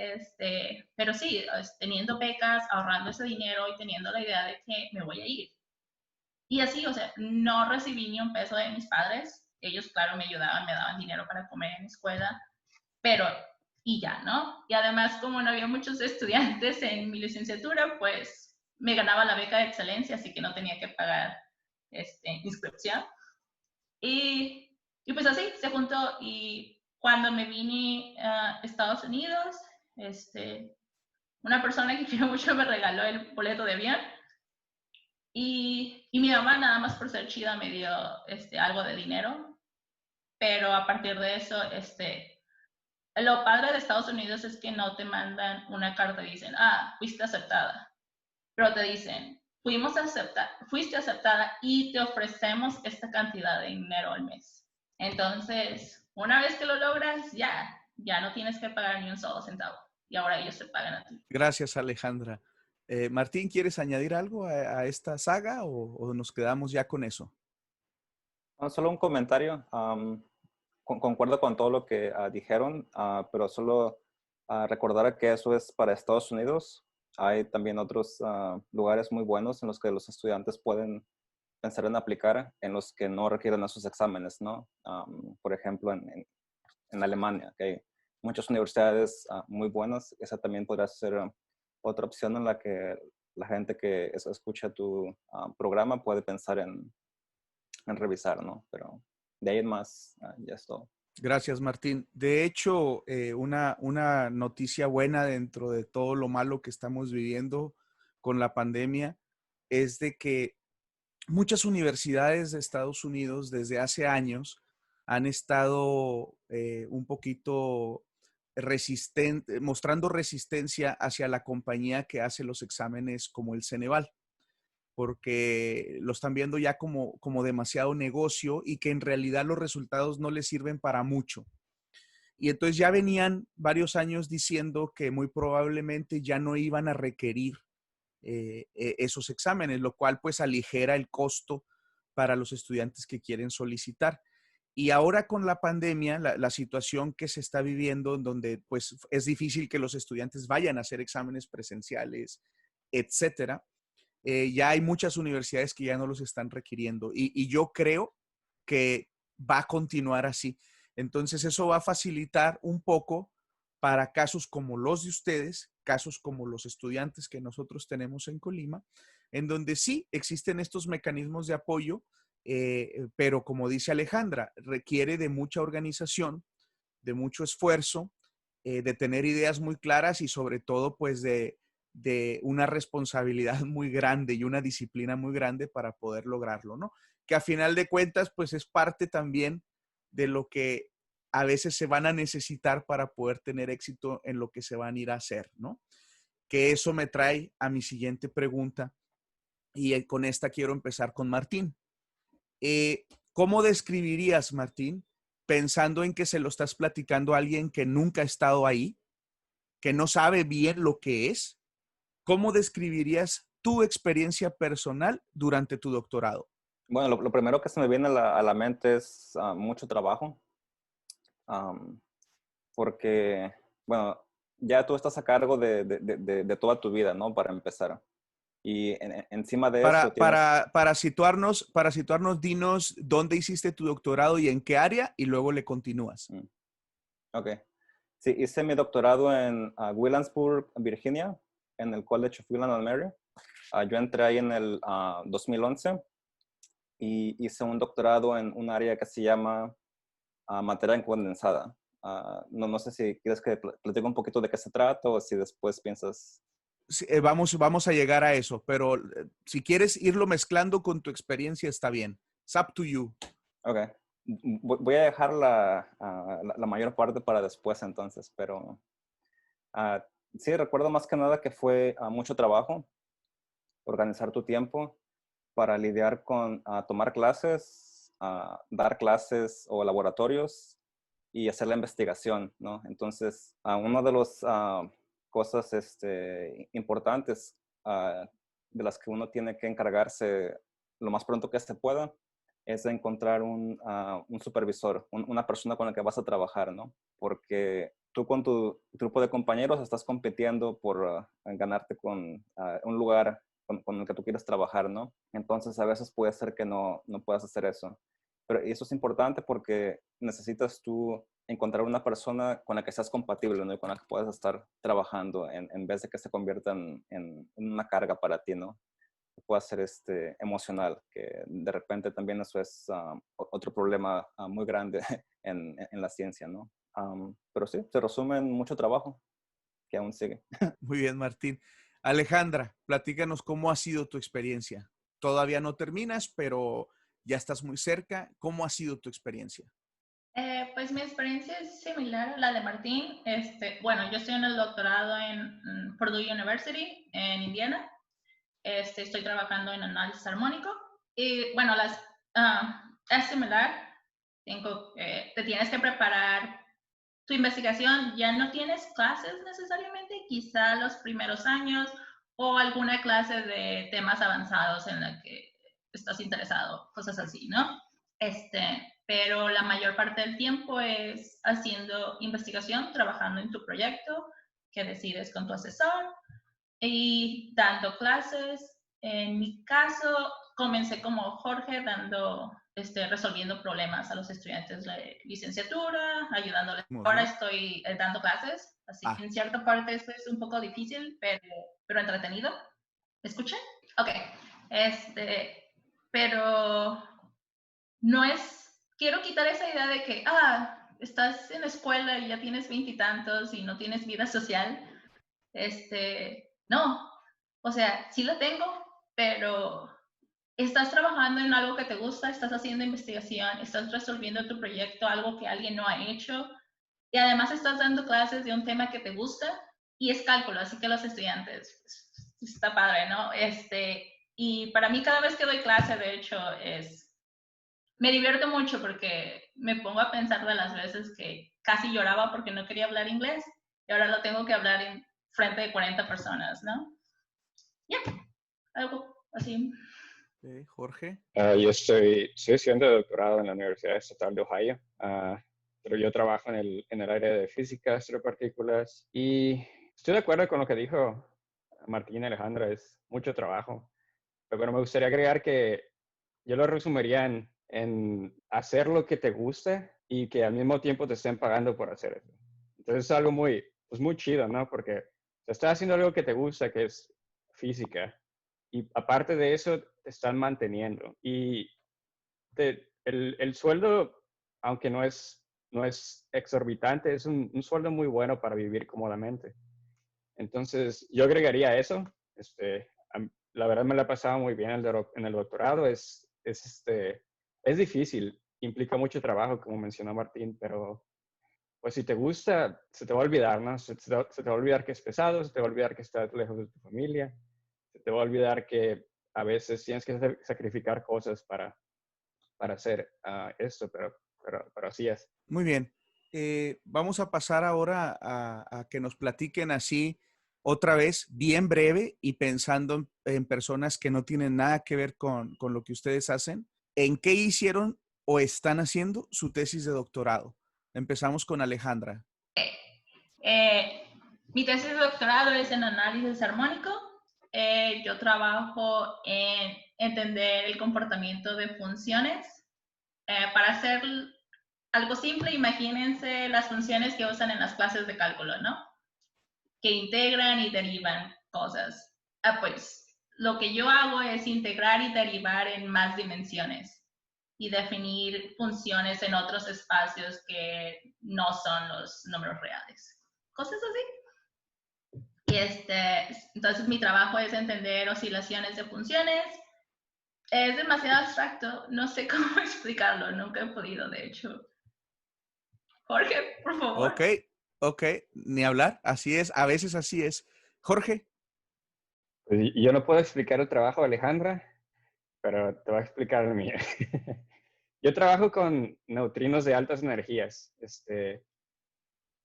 pero sí, teniendo becas, ahorrando ese dinero y teniendo la idea de que me voy a ir. Y así, o sea, no recibí ni un peso de mis padres, ellos, claro, me ayudaban, me daban dinero para comer en la escuela, pero y ya, ¿no? Y además, como no había muchos estudiantes en mi licenciatura, pues me ganaba la beca de excelencia, así que no tenía que pagar inscripción. Y pues así se juntó. Y cuando me vine a Estados Unidos, una persona que quiero mucho me regaló el boleto de avión. Y mi mamá, nada más por ser chida, me dio algo de dinero. Pero a partir de eso, lo padre de Estados Unidos es que no te mandan una carta y dicen, fuiste aceptada. Pero te dicen, fuiste aceptada y te ofrecemos esta cantidad de dinero al mes. Entonces, una vez que lo logras, ya no tienes que pagar ni un solo centavo. Y ahora ellos te pagan a ti. Gracias, Alejandra. Martín, ¿quieres añadir algo a esta saga o nos quedamos ya con eso? Solo un comentario. Concuerdo con todo lo que dijeron, pero solo recordar que eso es para Estados Unidos. Hay también otros lugares muy buenos en los que los estudiantes pueden pensar en aplicar, en los que no requieren esos exámenes, ¿no? Por ejemplo, en Alemania, que hay muchas universidades muy buenas. Esa también podría ser otra opción en la que la gente que escucha tu programa puede pensar en revisar, ¿no? Pero de ahí en más, ya es todo. Gracias, Martín. De hecho, una noticia buena dentro de todo lo malo que estamos viviendo con la pandemia es de que muchas universidades de Estados Unidos desde hace años han estado un poquito mostrando resistencia hacia la compañía que hace los exámenes como el Ceneval, porque lo están viendo ya como demasiado negocio y que en realidad los resultados no les sirven para mucho. Y entonces ya venían varios años diciendo que muy probablemente ya no iban a requerir esos exámenes, lo cual pues aligera el costo para los estudiantes que quieren solicitar. Y ahora con la pandemia, la situación que se está viviendo, en donde pues es difícil que los estudiantes vayan a hacer exámenes presenciales, etcétera, ya hay muchas universidades que ya no los están requiriendo y yo creo que va a continuar así. Entonces eso va a facilitar un poco para casos como los de ustedes, casos como los estudiantes que nosotros tenemos en Colima, en donde sí existen estos mecanismos de apoyo, pero como dice Alejandra, requiere de mucha organización, de mucho esfuerzo, de tener ideas muy claras y sobre todo pues de una responsabilidad muy grande y una disciplina muy grande para poder lograrlo, ¿no? Que a final de cuentas pues es parte también de lo que a veces se van a necesitar para poder tener éxito en lo que se van a ir a hacer, ¿no? Que eso me trae a mi siguiente pregunta y con esta quiero empezar con Martín. ¿Cómo describirías, Martín, pensando en que se lo estás platicando a alguien que nunca ha estado ahí, que no sabe bien lo que es? ¿Cómo describirías tu experiencia personal durante tu doctorado? Bueno, lo primero que se me viene a la mente es mucho trabajo, porque, bueno, ya tú estás a cargo de toda tu vida, ¿no? Para empezar. Y encima de eso tienes... Para situarnos, dinos dónde hiciste tu doctorado y en qué área, y luego le continúas. Ok. Sí, hice mi doctorado en Williamsburg, Virginia, en el College of William and Mary. Yo entré ahí en el 2011 y hice un doctorado en un área que se llama materia condensada. No sé si quieres que platique un poquito de qué se trata o si después piensas... Sí, vamos a llegar a eso, pero si quieres irlo mezclando con tu experiencia, está bien. It's up to you. Ok. Voy a dejar la mayor parte para después entonces, pero sí, recuerdo más que nada que fue mucho trabajo, organizar tu tiempo para lidiar con tomar clases, dar clases o laboratorios y hacer la investigación, ¿no? Entonces, una de las cosas importantes de las que uno tiene que encargarse lo más pronto que se pueda es de encontrar un supervisor, una persona con la que vas a trabajar, ¿no? Porque tú con tu grupo de compañeros estás compitiendo por ganarte con un lugar con el que tú quieres trabajar, ¿no? Entonces a veces puede ser que no puedas hacer eso. Pero eso es importante porque necesitas tú encontrar una persona con la que seas compatible, ¿no? Y con la que puedas estar trabajando en vez de que se convierta en una carga para ti, ¿no? Que pueda ser emocional, que de repente también eso es otro problema muy grande en la ciencia, ¿no? Pero sí, se resume en mucho trabajo que aún sigue. Muy bien, Martín. Alejandra, platícanos cómo ha sido tu experiencia. Todavía no terminas, pero ya estás muy cerca. ¿Cómo ha sido tu experiencia? Pues mi experiencia es similar a la de Martín. Bueno, yo estoy en el doctorado en Purdue University, en Indiana. Estoy trabajando en análisis armónico. Y bueno, es similar. Te tienes que preparar tu investigación. Ya no tienes clases necesariamente, quizá los primeros años o alguna clase de temas avanzados en la que estás interesado, cosas así, ¿no? Pero la mayor parte del tiempo es haciendo investigación, trabajando en tu proyecto que decides con tu asesor y dando clases. En mi caso, comencé como Jorge resolviendo problemas a los estudiantes de licenciatura, ayudándoles. Ahora estoy dando clases, así que en cierta parte esto es un poco difícil, pero entretenido. ¿Me escuchan? Ok. Pero no es, quiero quitar esa idea de que, estás en la escuela y ya tienes 20 y tantos y no tienes vida social. No, o sea, sí la tengo, pero estás trabajando en algo que te gusta, estás haciendo investigación, estás resolviendo tu proyecto, algo que alguien no ha hecho, y además estás dando clases de un tema que te gusta y es cálculo, así que los estudiantes, pues, está padre, ¿no? Y para mí cada vez que doy clase, de hecho, me divierto mucho porque me pongo a pensar de las veces que casi lloraba porque no quería hablar inglés y ahora lo tengo que hablar en frente de 40 personas, ¿no? Ya, algo así. Jorge. Yo estoy estudiando doctorado en la Universidad Estatal de Ohio, pero yo trabajo en el área de física, astropartículas, y estoy de acuerdo con lo que dijo Martín y Alejandra, es mucho trabajo, pero me gustaría agregar que yo lo resumiría en hacer lo que te guste y que al mismo tiempo te estén pagando por hacer eso. Entonces es algo muy chido, ¿no? Porque te estás haciendo algo que te gusta, que es física, y aparte de eso te están manteniendo. Y el sueldo, aunque no es exorbitante, es un sueldo muy bueno para vivir cómodamente. Entonces yo agregaría eso. La verdad me la he pasado muy bien en el doctorado. Es difícil, implica mucho trabajo, como mencionó Martín, pero pues si te gusta, se te va a olvidar, ¿no? Se te va a olvidar que es pesado, se te va a olvidar que estás lejos de tu familia, se te va a olvidar que a veces tienes que sacrificar cosas para hacer esto, pero así es. Muy bien. Vamos a pasar ahora a que nos platiquen así otra vez, bien breve y pensando en personas que no tienen nada que ver con lo que ustedes hacen. ¿En qué hicieron o están haciendo su tesis de doctorado? Empezamos con Alejandra. Mi tesis de doctorado es en análisis armónico. Yo trabajo en entender el comportamiento de funciones. Para hacer algo simple, imagínense las funciones que usan en las clases de cálculo, ¿no? Que integran y derivan cosas. Pues lo que yo hago es integrar y derivar en más dimensiones y definir funciones en otros espacios que no son los números reales. Cosas así. Y entonces mi trabajo es entender oscilaciones de funciones. Es demasiado abstracto, no sé cómo explicarlo, nunca he podido, de hecho. Jorge, por favor. Ok, ni hablar, así es, a veces así es. Jorge. Pues yo no puedo explicar el trabajo de Alejandra, pero te voy a explicar el mío. Yo trabajo con neutrinos de altas energías.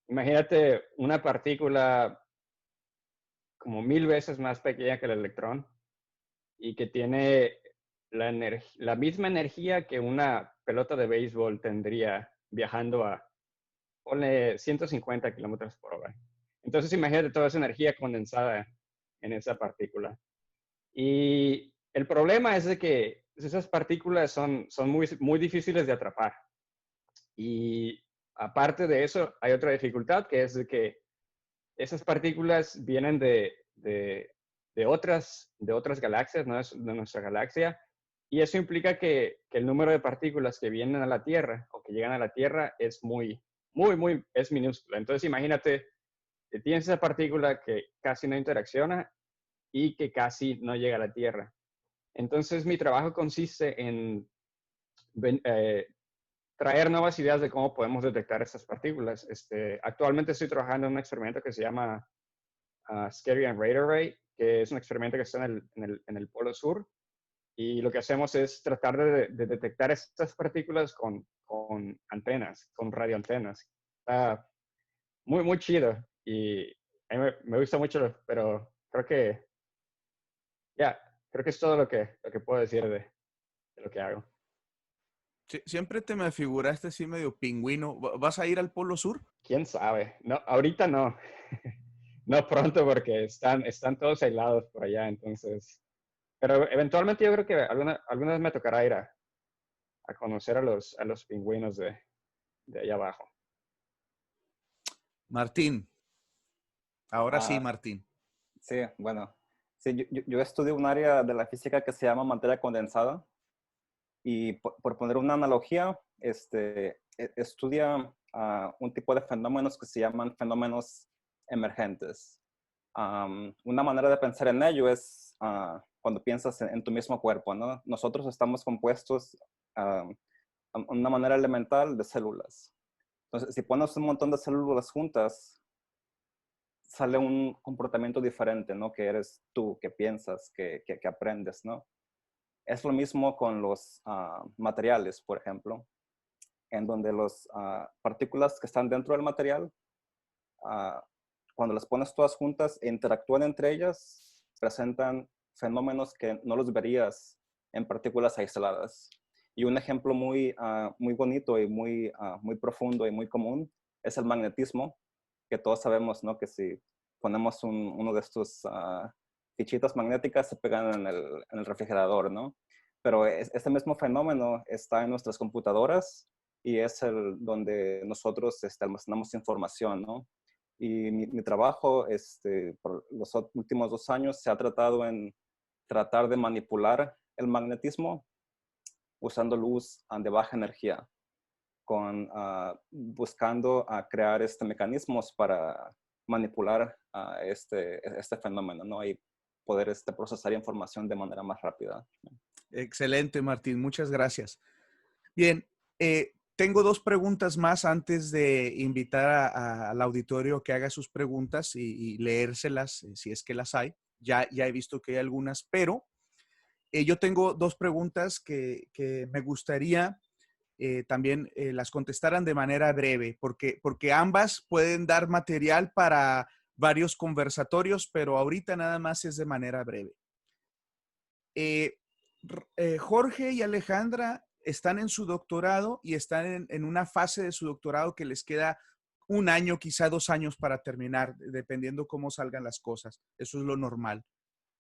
Imagínate una partícula como 1000 veces más pequeña que el electrón y que tiene la misma energía que una pelota de béisbol tendría viajando a, ponle 150 kilómetros por hora. Entonces imagínate toda esa energía condensada en esa partícula. Y el problema es de que esas partículas son muy, muy difíciles de atrapar. Y aparte de eso, hay otra dificultad, que es de que esas partículas vienen de otras galaxias, no es de nuestra galaxia, y eso implica que el número de partículas que vienen a la Tierra o que llegan a la Tierra es es minúsculo. Entonces imagínate que tienes esa partícula que casi no interacciona y que casi no llega a la Tierra. Entonces mi trabajo consiste en traer nuevas ideas de cómo podemos detectar estas partículas. Actualmente estoy trabajando en un experimento que se llama Scary and Radar Array, que es un experimento que está en el Polo Sur. Y lo que hacemos es tratar de detectar estas partículas con antenas, con radioantenas. Está muy chido y a mí me gusta mucho, pero creo que, creo que es todo lo que puedo decir de lo que hago. Siempre te me figuraste así medio pingüino. ¿Vas a ir al Polo Sur? ¿Quién sabe? No, ahorita no. No pronto porque están todos aislados por allá, entonces. Pero eventualmente yo creo que alguna vez me tocará ir a conocer a los pingüinos de allá abajo. Martín. Ahora sí, Martín. Sí, bueno. Sí, yo estudio un área de la física que se llama materia condensada. Y por poner una analogía, estudia un tipo de fenómenos que se llaman fenómenos emergentes. Una manera de pensar en ello es cuando piensas en tu mismo cuerpo, ¿no? Nosotros estamos compuestos de una manera elemental de células. Entonces, si pones un montón de células juntas, sale un comportamiento diferente, ¿no? Que eres tú, que piensas, que aprendes, ¿no? Es lo mismo con los materiales, por ejemplo, en donde las partículas que están dentro del material, cuando las pones todas juntas e interactúan entre ellas, presentan fenómenos que no los verías en partículas aisladas. Y un ejemplo muy bonito y muy profundo y muy común es el magnetismo, que todos sabemos, ¿no? Que si ponemos uno de estos fichitas magnéticas se pegan en el refrigerador, ¿no? Pero este mismo fenómeno está en nuestras computadoras y es donde nosotros almacenamos información, ¿no? Y mi trabajo por los últimos 2 años se ha tratado en tratar de manipular el magnetismo usando luz de baja energía, buscando crear mecanismos para manipular este fenómeno, ¿no? Y poder procesar información de manera más rápida. Excelente, Martín. Muchas gracias. Bien, tengo 2 preguntas más antes de invitar al auditorio que haga sus preguntas y leérselas si es que las hay. Ya he visto que hay algunas, pero yo tengo 2 preguntas que me gustaría también las contestaran de manera breve, porque ambas pueden dar material para varios conversatorios, pero ahorita nada más es de manera breve. Jorge y Alejandra están en su doctorado y están en una fase de su doctorado que les queda 1 año, quizá 2 años para terminar, dependiendo cómo salgan las cosas. Eso es lo normal.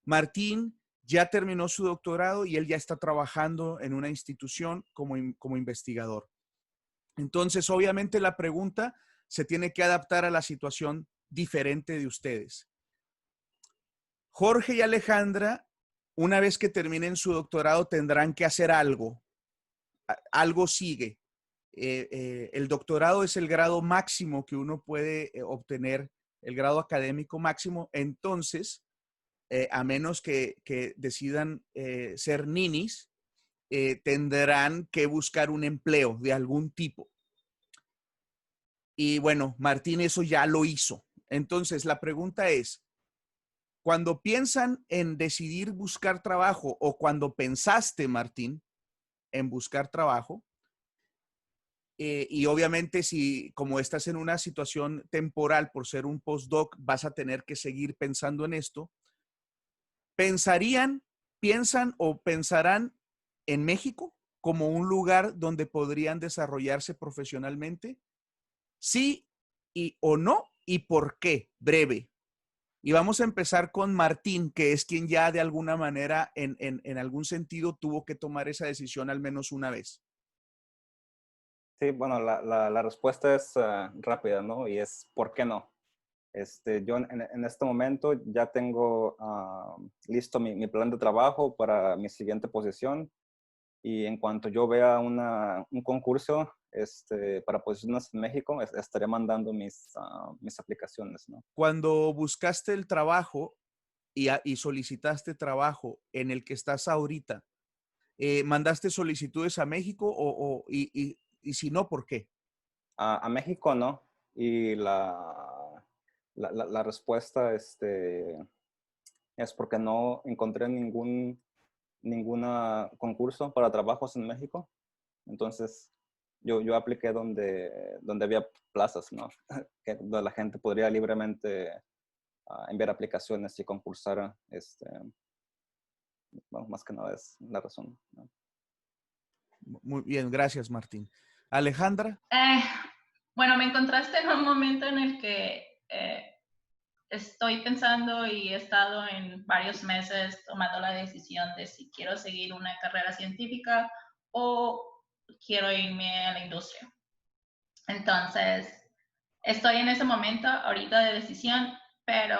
Martín ya terminó su doctorado y él ya está trabajando en una institución como investigador. Entonces, obviamente la pregunta se tiene que adaptar a la situación diferente de ustedes. Jorge y Alejandra, una vez que terminen su doctorado, tendrán que hacer algo. Algo sigue. El doctorado es el grado máximo que uno puede obtener, el grado académico máximo. Entonces, a menos que decidan ser ninis, tendrán que buscar un empleo de algún tipo. Y bueno, Martín eso ya lo hizo. Entonces, la pregunta es, cuando piensan en decidir buscar trabajo, o cuando pensaste, Martín, en buscar trabajo, y obviamente si como estás en una situación temporal por ser un postdoc, vas a tener que seguir pensando en esto. ¿Piensan o pensarán en México como un lugar donde podrían desarrollarse profesionalmente? ¿Sí o no? ¿Y por qué? Breve. Y vamos a empezar con Martín, que es quien ya de alguna manera, en algún sentido, tuvo que tomar esa decisión al menos una vez. Sí, bueno, la respuesta es rápida, ¿no? Y es ¿por qué no? Yo en este momento ya tengo listo mi plan de trabajo para mi siguiente posición, y en cuanto yo vea un concurso para posiciones en México, estaré mandando mis aplicaciones, ¿no? Cuando buscaste el trabajo y solicitaste trabajo en el que estás ahorita, ¿mandaste solicitudes a México y si no, por qué? A México no, y la respuesta es porque no encontré ningún concurso para trabajos en México. Entonces, yo apliqué donde había plazas, ¿no? Donde la gente podría libremente enviar aplicaciones y concursar. Bueno, más que nada es la razón, ¿no? Muy bien, gracias, Martín. Alejandra. Bueno, me encontraste en un momento en el que estoy pensando y he estado en varios meses tomando la decisión de si quiero seguir una carrera científica o quiero irme a la industria. Entonces, estoy en ese momento ahorita de decisión, pero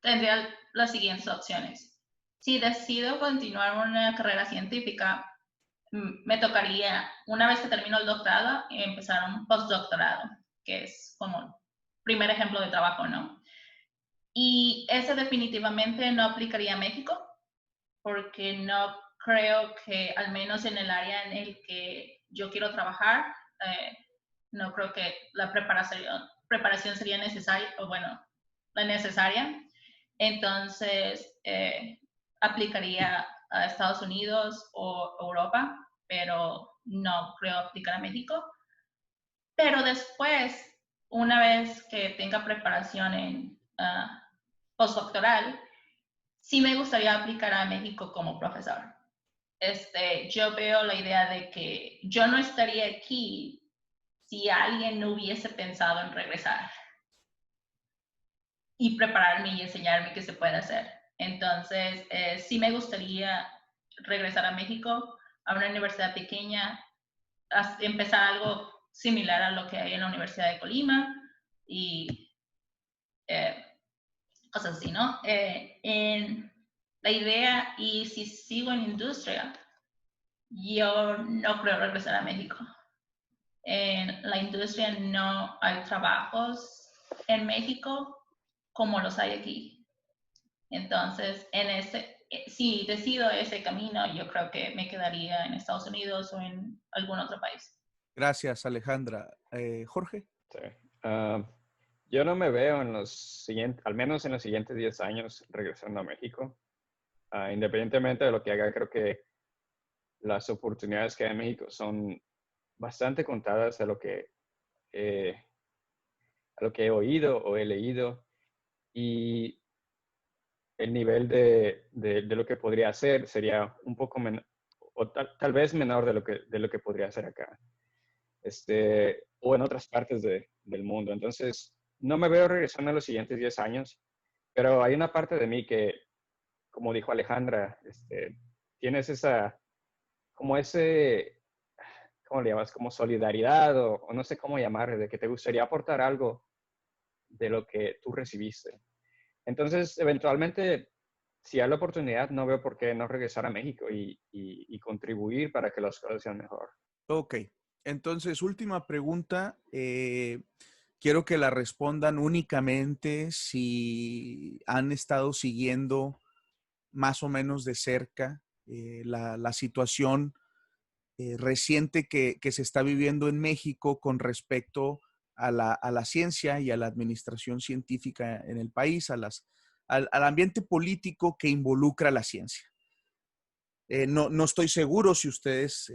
tendría las siguientes opciones. Si decido continuar una carrera científica, me tocaría, una vez que termino el doctorado, empezar un postdoctorado, que es como un primer ejemplo de trabajo, ¿no? Y ese definitivamente no aplicaría a México, porque no creo que, al menos en el área en el que yo quiero trabajar, no creo que la preparación sería necesaria, o bueno, la necesaria. Entonces, aplicaría a Estados Unidos o Europa, pero no creo aplicar a México. Pero después, una vez que tenga preparación en postdoctoral, sí me gustaría aplicar a México como profesor. Yo veo la idea de que yo no estaría aquí si alguien no hubiese pensado en regresar y prepararme y enseñarme qué se puede hacer. Entonces, sí me gustaría regresar a México, a una universidad pequeña, empezar algo similar a lo que hay en la Universidad de Colima y cosas así, ¿no? En la idea, y si sigo en industria, yo no creo regresar a México. En la industria no hay trabajos en México como los hay aquí. Entonces, si decido ese camino, yo creo que me quedaría en Estados Unidos o en algún otro país. Gracias, Alejandra. Jorge. Sí. Yo no me veo al menos en los siguientes 10 años regresando a México. Independientemente de lo que haga, creo que las oportunidades que hay en México son bastante contadas a lo que he oído o he leído, y el nivel de lo que podría hacer sería un poco menor, o tal vez menor de lo que podría hacer acá, o en otras partes del mundo. Entonces, no me veo regresando en los siguientes 10 años, pero hay una parte de mí que, como dijo Alejandra, tienes como ¿cómo le llamas? Como solidaridad o no sé cómo llamar, de que te gustaría aportar algo de lo que tú recibiste. Entonces, eventualmente, si hay la oportunidad, no veo por qué no regresar a México y contribuir para que las cosas sean mejor. Ok. Entonces, última pregunta. Quiero que la respondan únicamente si han estado siguiendo más o menos de cerca la situación reciente que se está viviendo en México con respecto a la ciencia y a la administración científica en el país, al ambiente político que involucra la ciencia. No estoy seguro si ustedes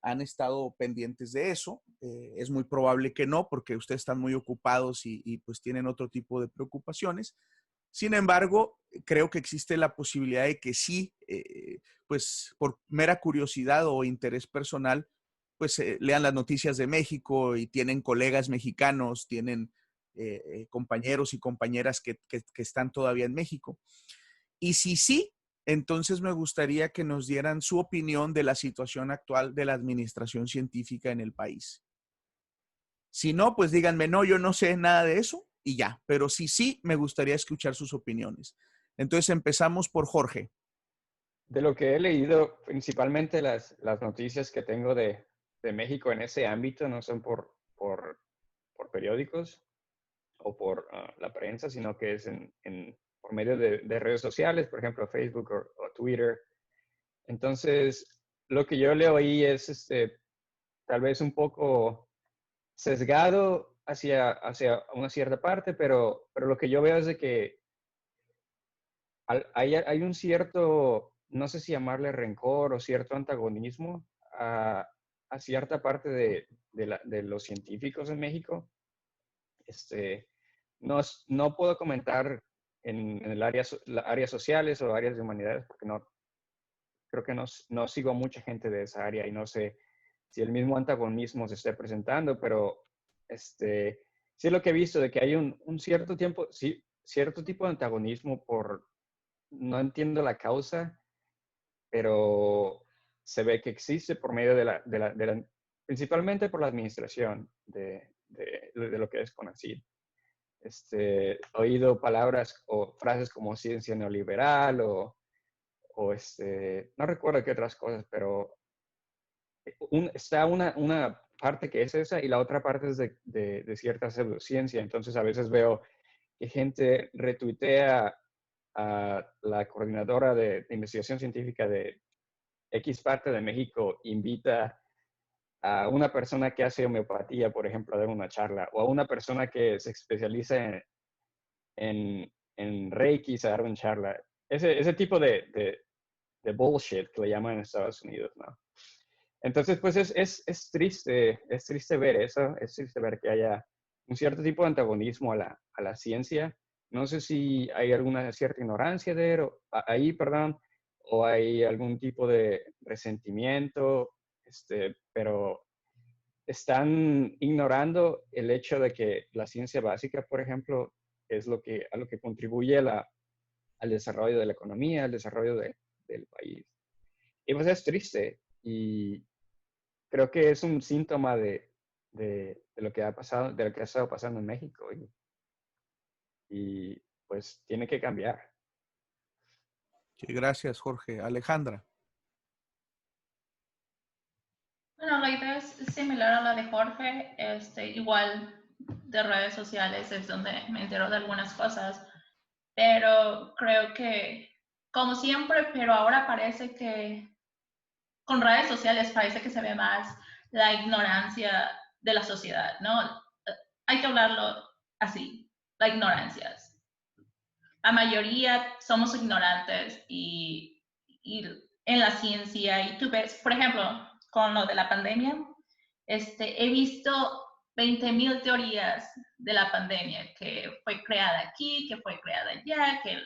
han estado pendientes de eso. Es muy probable que no, porque ustedes están muy ocupados y pues tienen otro tipo de preocupaciones. Sin embargo, creo que existe la posibilidad de que sí, pues por mera curiosidad o interés personal, pues lean las noticias de México y tienen colegas mexicanos, tienen compañeros y compañeras que están todavía en México. Y si sí, entonces me gustaría que nos dieran su opinión de la situación actual de la administración científica en el país. Si no, pues díganme, no, yo no sé nada de eso y ya. Pero si sí, me gustaría escuchar sus opiniones. Entonces empezamos por Jorge. De lo que he leído, principalmente las noticias que tengo de México en ese ámbito no son por periódicos o por la prensa, sino que es por medio de redes sociales, por ejemplo, Facebook o Twitter. Entonces, lo que yo leo ahí es tal vez un poco sesgado hacia una cierta parte, pero lo que yo veo es de que hay un cierto, no sé si llamarle rencor o cierto antagonismo a cierta parte de los científicos en México. No puedo comentar en el áreas sociales o áreas de humanidades porque creo que no sigo a mucha gente de esa área y no sé si el mismo antagonismo se esté presentando, pero sí es lo que he visto de que hay un cierto tiempo, sí, cierto tipo de antagonismo no entiendo la causa, pero se ve que existe por medio principalmente por la administración de lo que es CONACYT. He oído palabras o frases como ciencia neoliberal o no recuerdo qué otras cosas, pero está una parte que es esa y la otra parte es de cierta pseudociencia. Entonces a veces veo que gente retuitea a la coordinadora de investigación científica de X parte de México, invita a una persona que hace homeopatía, por ejemplo, a dar una charla, o a una persona que se especializa en Reiki a dar una charla. Ese tipo de bullshit que le llaman en Estados Unidos, ¿no? Entonces, pues es triste ver eso, es triste ver que haya un cierto tipo de antagonismo a la ciencia. No sé si hay alguna cierta ignorancia ahí, perdón, o hay algún tipo de resentimiento, pero están ignorando el hecho de que la ciencia básica, por ejemplo, es a lo que contribuye al desarrollo de la economía, al desarrollo del país. Y pues es triste y creo que es un síntoma de lo que ha pasado, de lo que ha estado pasando en México y pues tiene que cambiar. Sí, gracias, Jorge. Alejandra. Bueno, la idea es similar a la de Jorge, igual de redes sociales es donde me entero de algunas cosas, pero creo que, como siempre, pero ahora parece que con redes sociales parece que se ve más la ignorancia de la sociedad, ¿no? Hay que hablarlo así, la ignorancia. La mayoría somos ignorantes y en la ciencia, y tú ves, por ejemplo, con lo de la pandemia, he visto 20,000 teorías de la pandemia, que fue creada aquí, que fue creada allá, que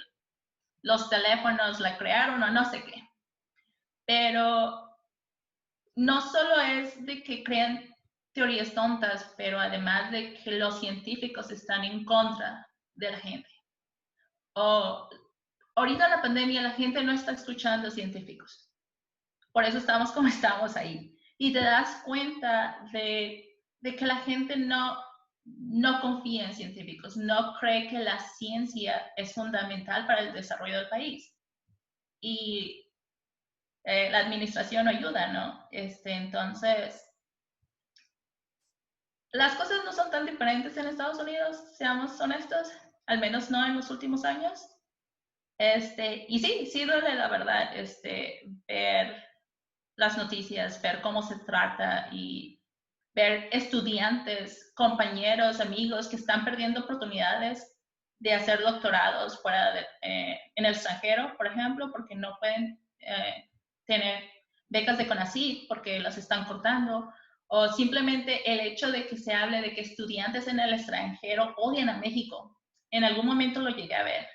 los teléfonos la crearon o no sé qué. Pero no solo es de que crean teorías tontas, pero además de que los científicos están en contra de la gente. O ahorita la pandemia la gente no está escuchando científicos. Por eso estamos como estamos ahí. Y te das cuenta de que la gente no confía en científicos, no cree que la ciencia es fundamental para el desarrollo del país. Y la administración ayuda, ¿no? Entonces, las cosas no son tan diferentes en Estados Unidos, seamos honestos, al menos no en los últimos años. Y sí duele la verdad, ver las noticias, ver cómo se trata y ver estudiantes, compañeros, amigos que están perdiendo oportunidades de hacer doctorados fuera en el extranjero, por ejemplo, porque no pueden tener becas de CONACYT porque las están cortando, o simplemente el hecho de que se hable de que estudiantes en el extranjero odian a México. En algún momento lo llegué a ver,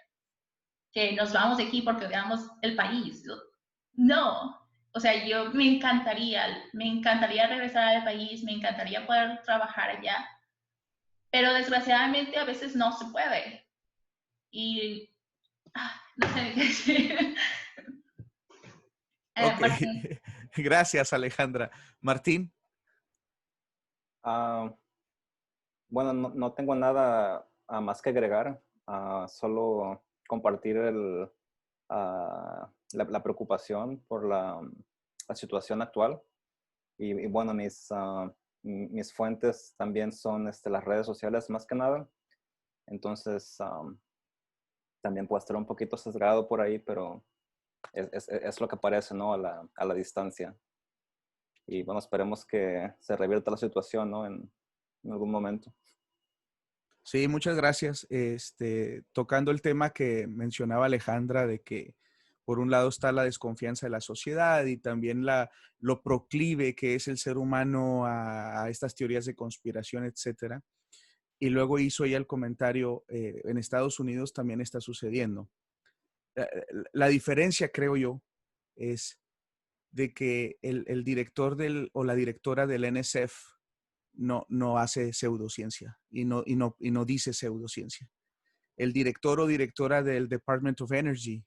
que nos vamos de aquí porque odiamos el país. No, o sea, yo me encantaría regresar al país, me encantaría poder trabajar allá, pero desgraciadamente a veces no se puede. Y no sé qué decir. Ok, Martín. gracias Alejandra. Martín. Ah, bueno, no tengo nada más que agregar, solo compartir la preocupación por la situación actual. Y bueno, mis fuentes también son las redes sociales más que nada. Entonces, también puedo estar un poquito sesgado por ahí, pero es lo que parece, ¿no? A la distancia. Y bueno, esperemos que se revierta la situación, ¿no? En algún momento. Sí, muchas gracias. Tocando el tema que mencionaba Alejandra de que por un lado está la desconfianza de la sociedad y también lo proclive que es el ser humano a estas teorías de conspiración, etcétera. Y luego hizo ella el comentario, en Estados Unidos también está sucediendo. La diferencia, creo yo, es de que el director o la directora del NSF no hace pseudociencia y no dice pseudociencia. El director o directora del Department of Energy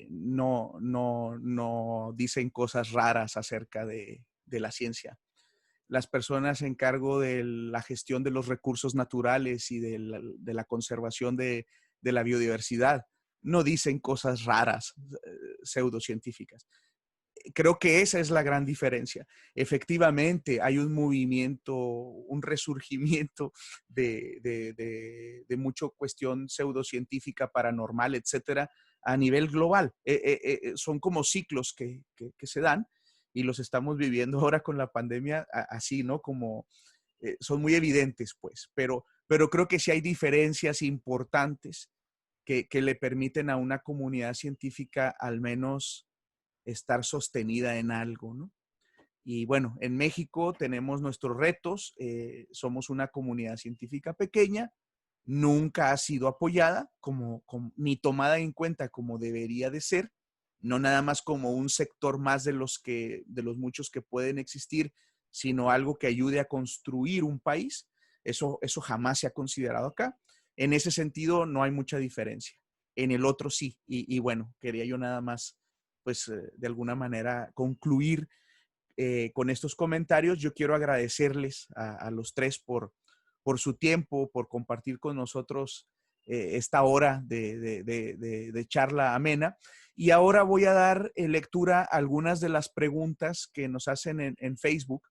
no dicen cosas raras acerca de la ciencia. Las personas en cargo de la gestión de los recursos naturales y de la conservación de la biodiversidad no dicen cosas raras, pseudocientíficas. Creo que esa es la gran diferencia. Efectivamente, hay un movimiento, un resurgimiento de mucha cuestión pseudocientífica, paranormal, etcétera, a nivel global. Son como ciclos que se dan y los estamos viviendo ahora con la pandemia así, ¿no? Como son muy evidentes, pues, pero creo que sí hay diferencias importantes que le permiten a una comunidad científica al menos estar sostenida en algo, ¿no? Y bueno, en México tenemos nuestros retos, somos una comunidad científica pequeña, nunca ha sido apoyada ni tomada en cuenta como debería de ser, no nada más como un sector más de los muchos que pueden existir, sino algo que ayude a construir un país. Eso jamás se ha considerado acá. En ese sentido no hay mucha diferencia. En el otro sí. Y bueno, quería yo nada más, pues de alguna manera concluir con estos comentarios. Yo quiero agradecerles a los tres por su tiempo, por compartir con nosotros esta hora de charla amena. Y ahora voy a dar lectura a algunas de las preguntas que nos hacen en Facebook.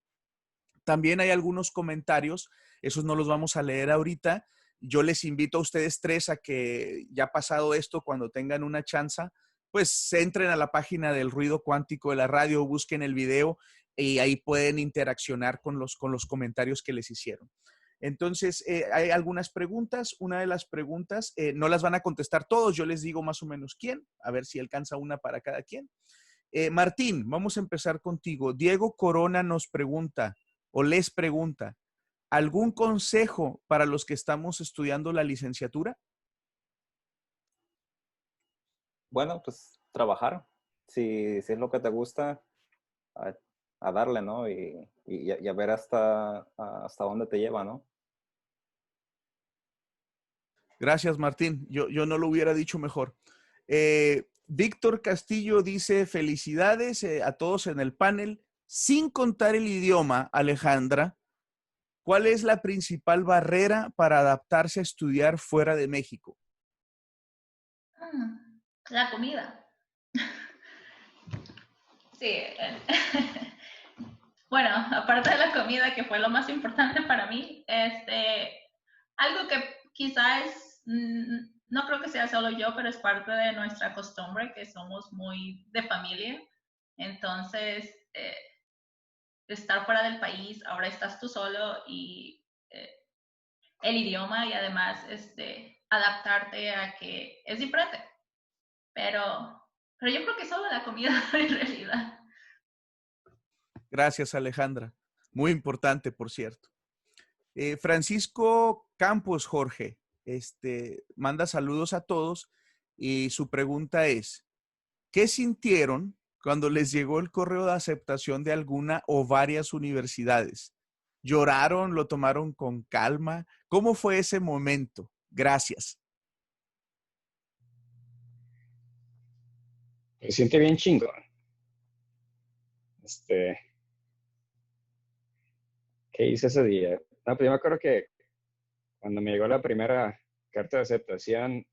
También hay algunos comentarios, esos no los vamos a leer ahorita. Yo les invito a ustedes tres a que ya pasado esto, cuando tengan una chance, pues entren a la página del Ruido Cuántico de la radio, busquen el video y ahí pueden interaccionar con los comentarios que les hicieron. Entonces, hay algunas preguntas. Una de las preguntas, no las van a contestar todos, yo les digo más o menos quién, a ver si alcanza una para cada quien. Martín, vamos a empezar contigo. Diego Corona nos pregunta, o les pregunta, ¿algún consejo para los que estamos estudiando la licenciatura? Bueno, pues trabajar. Si es lo que te gusta, a darle, ¿no? Y a ver hasta dónde te lleva, ¿no? Gracias, Martín. Yo no lo hubiera dicho mejor. Víctor Castillo dice, felicidades a todos en el panel. Sin contar el idioma, Alejandra, ¿cuál es la principal barrera para adaptarse a estudiar fuera de México? La comida. Sí. Bueno, aparte de la comida, que fue lo más importante para mí, algo que quizás no creo que sea solo yo, pero es parte de nuestra costumbre, que somos muy de familia. Entonces, estar fuera del país, ahora estás tú solo y el idioma y además adaptarte a que es diferente. Pero yo creo que solo la comida en realidad. Gracias, Alejandra. Muy importante, por cierto. Francisco Campos, Jorge, manda saludos a todos y su pregunta es, ¿qué sintieron cuando les llegó el correo de aceptación de alguna o varias universidades? ¿Lloraron? ¿Lo tomaron con calma? ¿Cómo fue ese momento? Gracias. Se siente bien chingón. ¿Qué hice ese día? No, pues yo me acuerdo que cuando me llegó la primera carta de aceptación,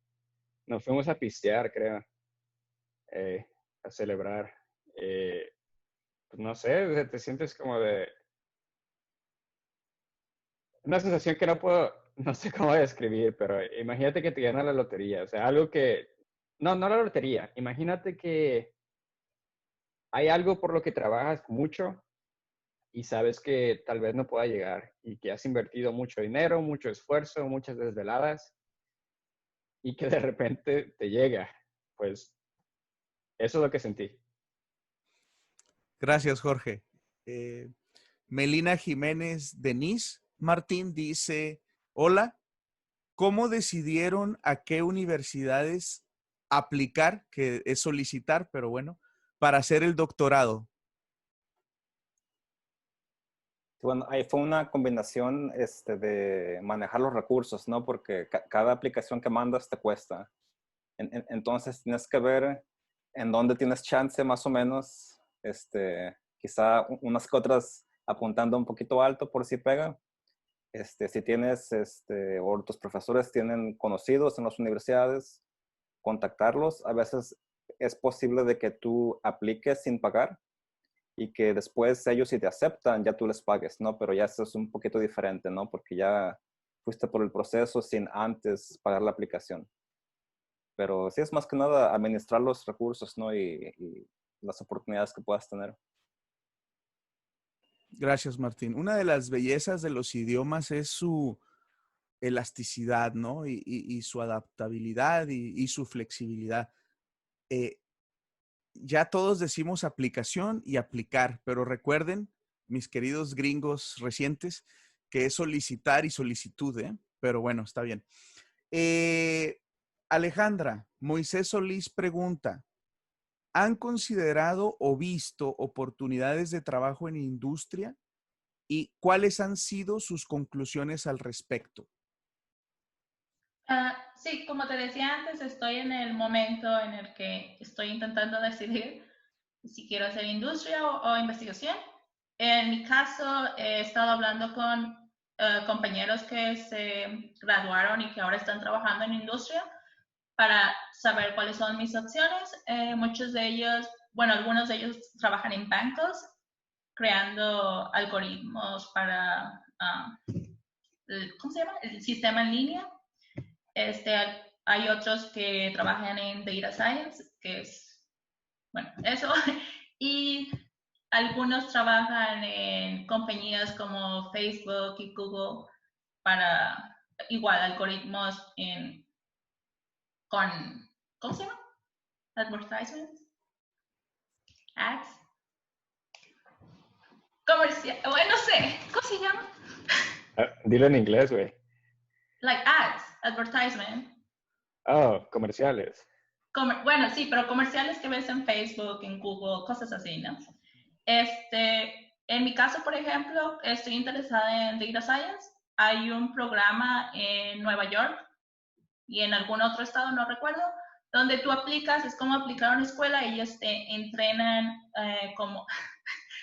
nos fuimos a pistear, creo, a celebrar. Pues no sé, te sientes como de una sensación que no puedo, no sé cómo describir, pero imagínate que te gana la lotería, o sea, algo que, no la lotería, imagínate que hay algo por lo que trabajas mucho y sabes que tal vez no pueda llegar y que has invertido mucho dinero, mucho esfuerzo, muchas desveladas y que de repente te llega. Pues eso es lo que sentí. Gracias, Jorge. Melina Jiménez Denise Martín dice, hola, ¿cómo decidieron a qué universidades aplicar, que es solicitar, pero bueno, para hacer el doctorado? Bueno, ahí fue una combinación de manejar los recursos, ¿no? Porque cada aplicación que mandas te cuesta. Entonces tienes que ver en dónde tienes chance más o menos, quizá unas que otras apuntando un poquito alto por si pega. Si tienes, o tus profesores tienen conocidos en las universidades, contactarlos. A veces es posible de que tú apliques sin pagar y que después ellos si te aceptan, ya tú les pagues, ¿no? Pero ya eso es un poquito diferente, ¿no? Porque ya fuiste por el proceso sin antes pagar la aplicación. Pero sí es más que nada administrar los recursos, ¿no? Y las oportunidades que puedas tener. Gracias, Martín. Una de las bellezas de los idiomas es su elasticidad, ¿no? Y su adaptabilidad y su flexibilidad. Ya todos decimos aplicación y aplicar, pero recuerden, mis queridos gringos recientes, que es solicitar y solicitud, ¿eh? Pero bueno, está bien. Alejandra, Moisés Solís pregunta, ¿han considerado o visto oportunidades de trabajo en industria y cuáles han sido sus conclusiones al respecto? Sí, como te decía antes, estoy en el momento en el que estoy intentando decidir si quiero hacer industria o investigación. En mi caso, he estado hablando con compañeros que se graduaron y que ahora están trabajando en industria para saber cuáles son mis opciones. Muchos de ellos, bueno, algunos de ellos trabajan en bancos, creando algoritmos para, ¿cómo se llama? El sistema en línea. Hay otros que trabajan en Data Science, que es, bueno, eso. Y algunos trabajan en compañías como Facebook y Google para igual algoritmos con, ¿cómo se llama? Advertisements, ads, comercial, bueno, no sé, ¿cómo se llama? Dilo en inglés, güey. Like ads, advertisement. Oh, comerciales. Bueno, sí, pero comerciales que ves en Facebook, en Google, cosas así, ¿no? En mi caso, por ejemplo, estoy interesada en Data Science. Hay un programa en Nueva York y en algún otro estado, no recuerdo, donde tú aplicas, es como aplicar a una escuela, ellos te entrenan como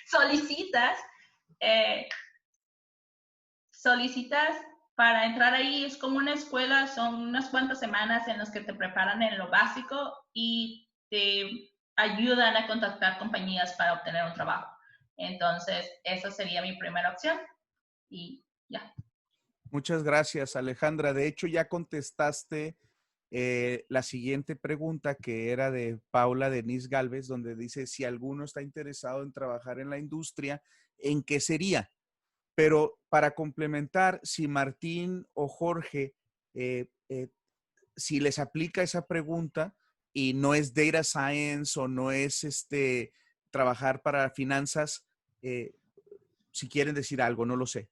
solicitas para entrar ahí, es como una escuela, son unas cuantas semanas en las que te preparan en lo básico y te ayudan a contactar compañías para obtener un trabajo. Entonces, esa sería mi primera opción y ya. Muchas gracias, Alejandra. De hecho, ya contestaste la siguiente pregunta que era de Paula Denise Galvez, donde dice si alguno está interesado en trabajar en la industria, ¿en qué sería? Pero para complementar, si Martín o Jorge, si les aplica esa pregunta y no es data science o no es trabajar para finanzas, si quieren decir algo, no lo sé.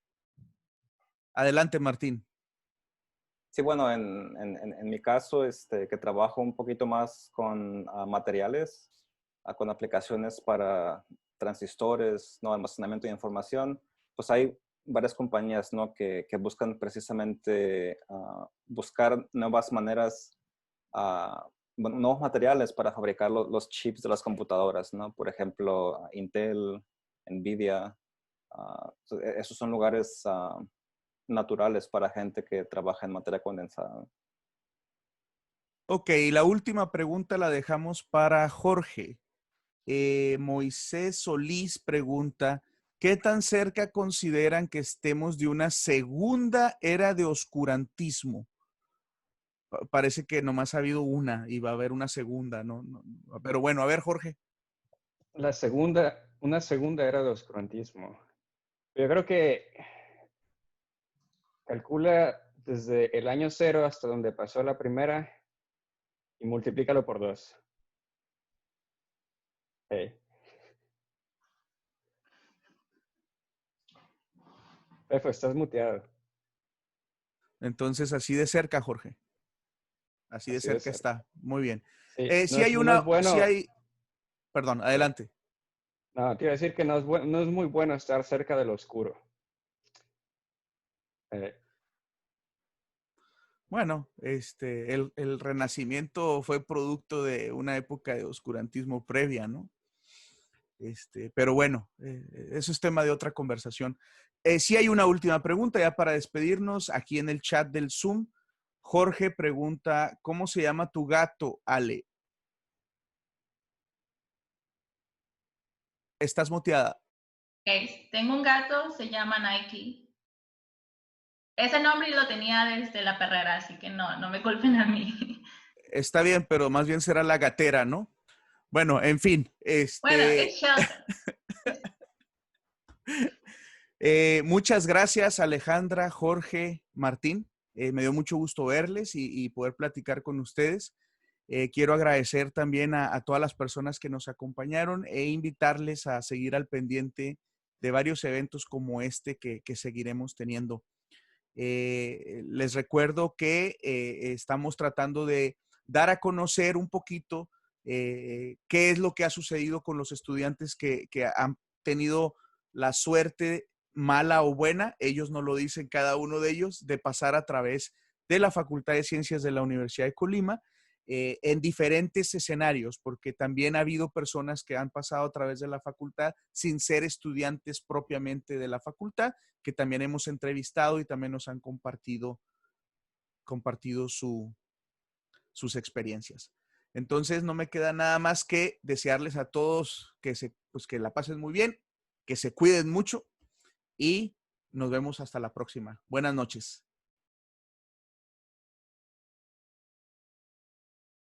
Adelante, Martín. Sí, bueno, en mi caso, que trabajo un poquito más con materiales, con aplicaciones para transistores, ¿no? Almacenamiento de información, pues hay varias compañías, ¿no? que buscan precisamente buscar nuevas maneras, bueno, nuevos materiales para fabricar los chips de las computadoras, ¿no? Por ejemplo, Intel, Nvidia, esos son lugares naturales para gente que trabaja en materia condensada. Ok, la última pregunta la dejamos para Jorge. Moisés Solís pregunta, ¿qué tan cerca consideran que estemos de una segunda era de oscurantismo? Parece que nomás ha habido una y va a haber una segunda, ¿no? Pero bueno, a ver, Jorge. Una segunda era de oscurantismo. Yo creo que calcula desde el año 0 hasta donde pasó la primera y multiplícalo por 2. Hey. Pepe, estás muteado. Entonces, así de cerca, Jorge. Así de cerca está. Muy bien. Sí, Si hay una, es bueno. si hay, perdón, adelante. No, te iba a decir que no es muy bueno estar cerca del oscuro. Bueno, el Renacimiento fue producto de una época de oscurantismo previa, ¿no? Pero bueno, eso es tema de otra conversación. Sí hay una última pregunta ya para despedirnos aquí en el chat del Zoom. Jorge pregunta, ¿cómo se llama tu gato, Ale? Estás muteada. Okay. Tengo un gato, se llama Nike. Ese nombre lo tenía desde la perrera, así que no me culpen a mí. Está bien, pero más bien será la gatera, ¿no? Bueno, en fin. Bueno, es Shelter. Muchas gracias, Alejandra, Jorge, Martín. Me dio mucho gusto verles y poder platicar con ustedes. Quiero agradecer también a todas las personas que nos acompañaron e invitarles a seguir al pendiente de varios eventos como este que seguiremos teniendo. Les recuerdo que estamos tratando de dar a conocer un poquito qué es lo que ha sucedido con los estudiantes que han tenido la suerte, mala o buena, ellos nos lo dicen cada uno de ellos, de pasar a través de la Facultad de Ciencias de la Universidad de Colima en diferentes escenarios, porque también ha habido personas que han pasado a través de la facultad sin ser estudiantes propiamente de la facultad, que también hemos entrevistado y también nos han compartido sus experiencias. Entonces, no me queda nada más que desearles a todos que la pasen muy bien, que se cuiden mucho y nos vemos hasta la próxima. Buenas noches.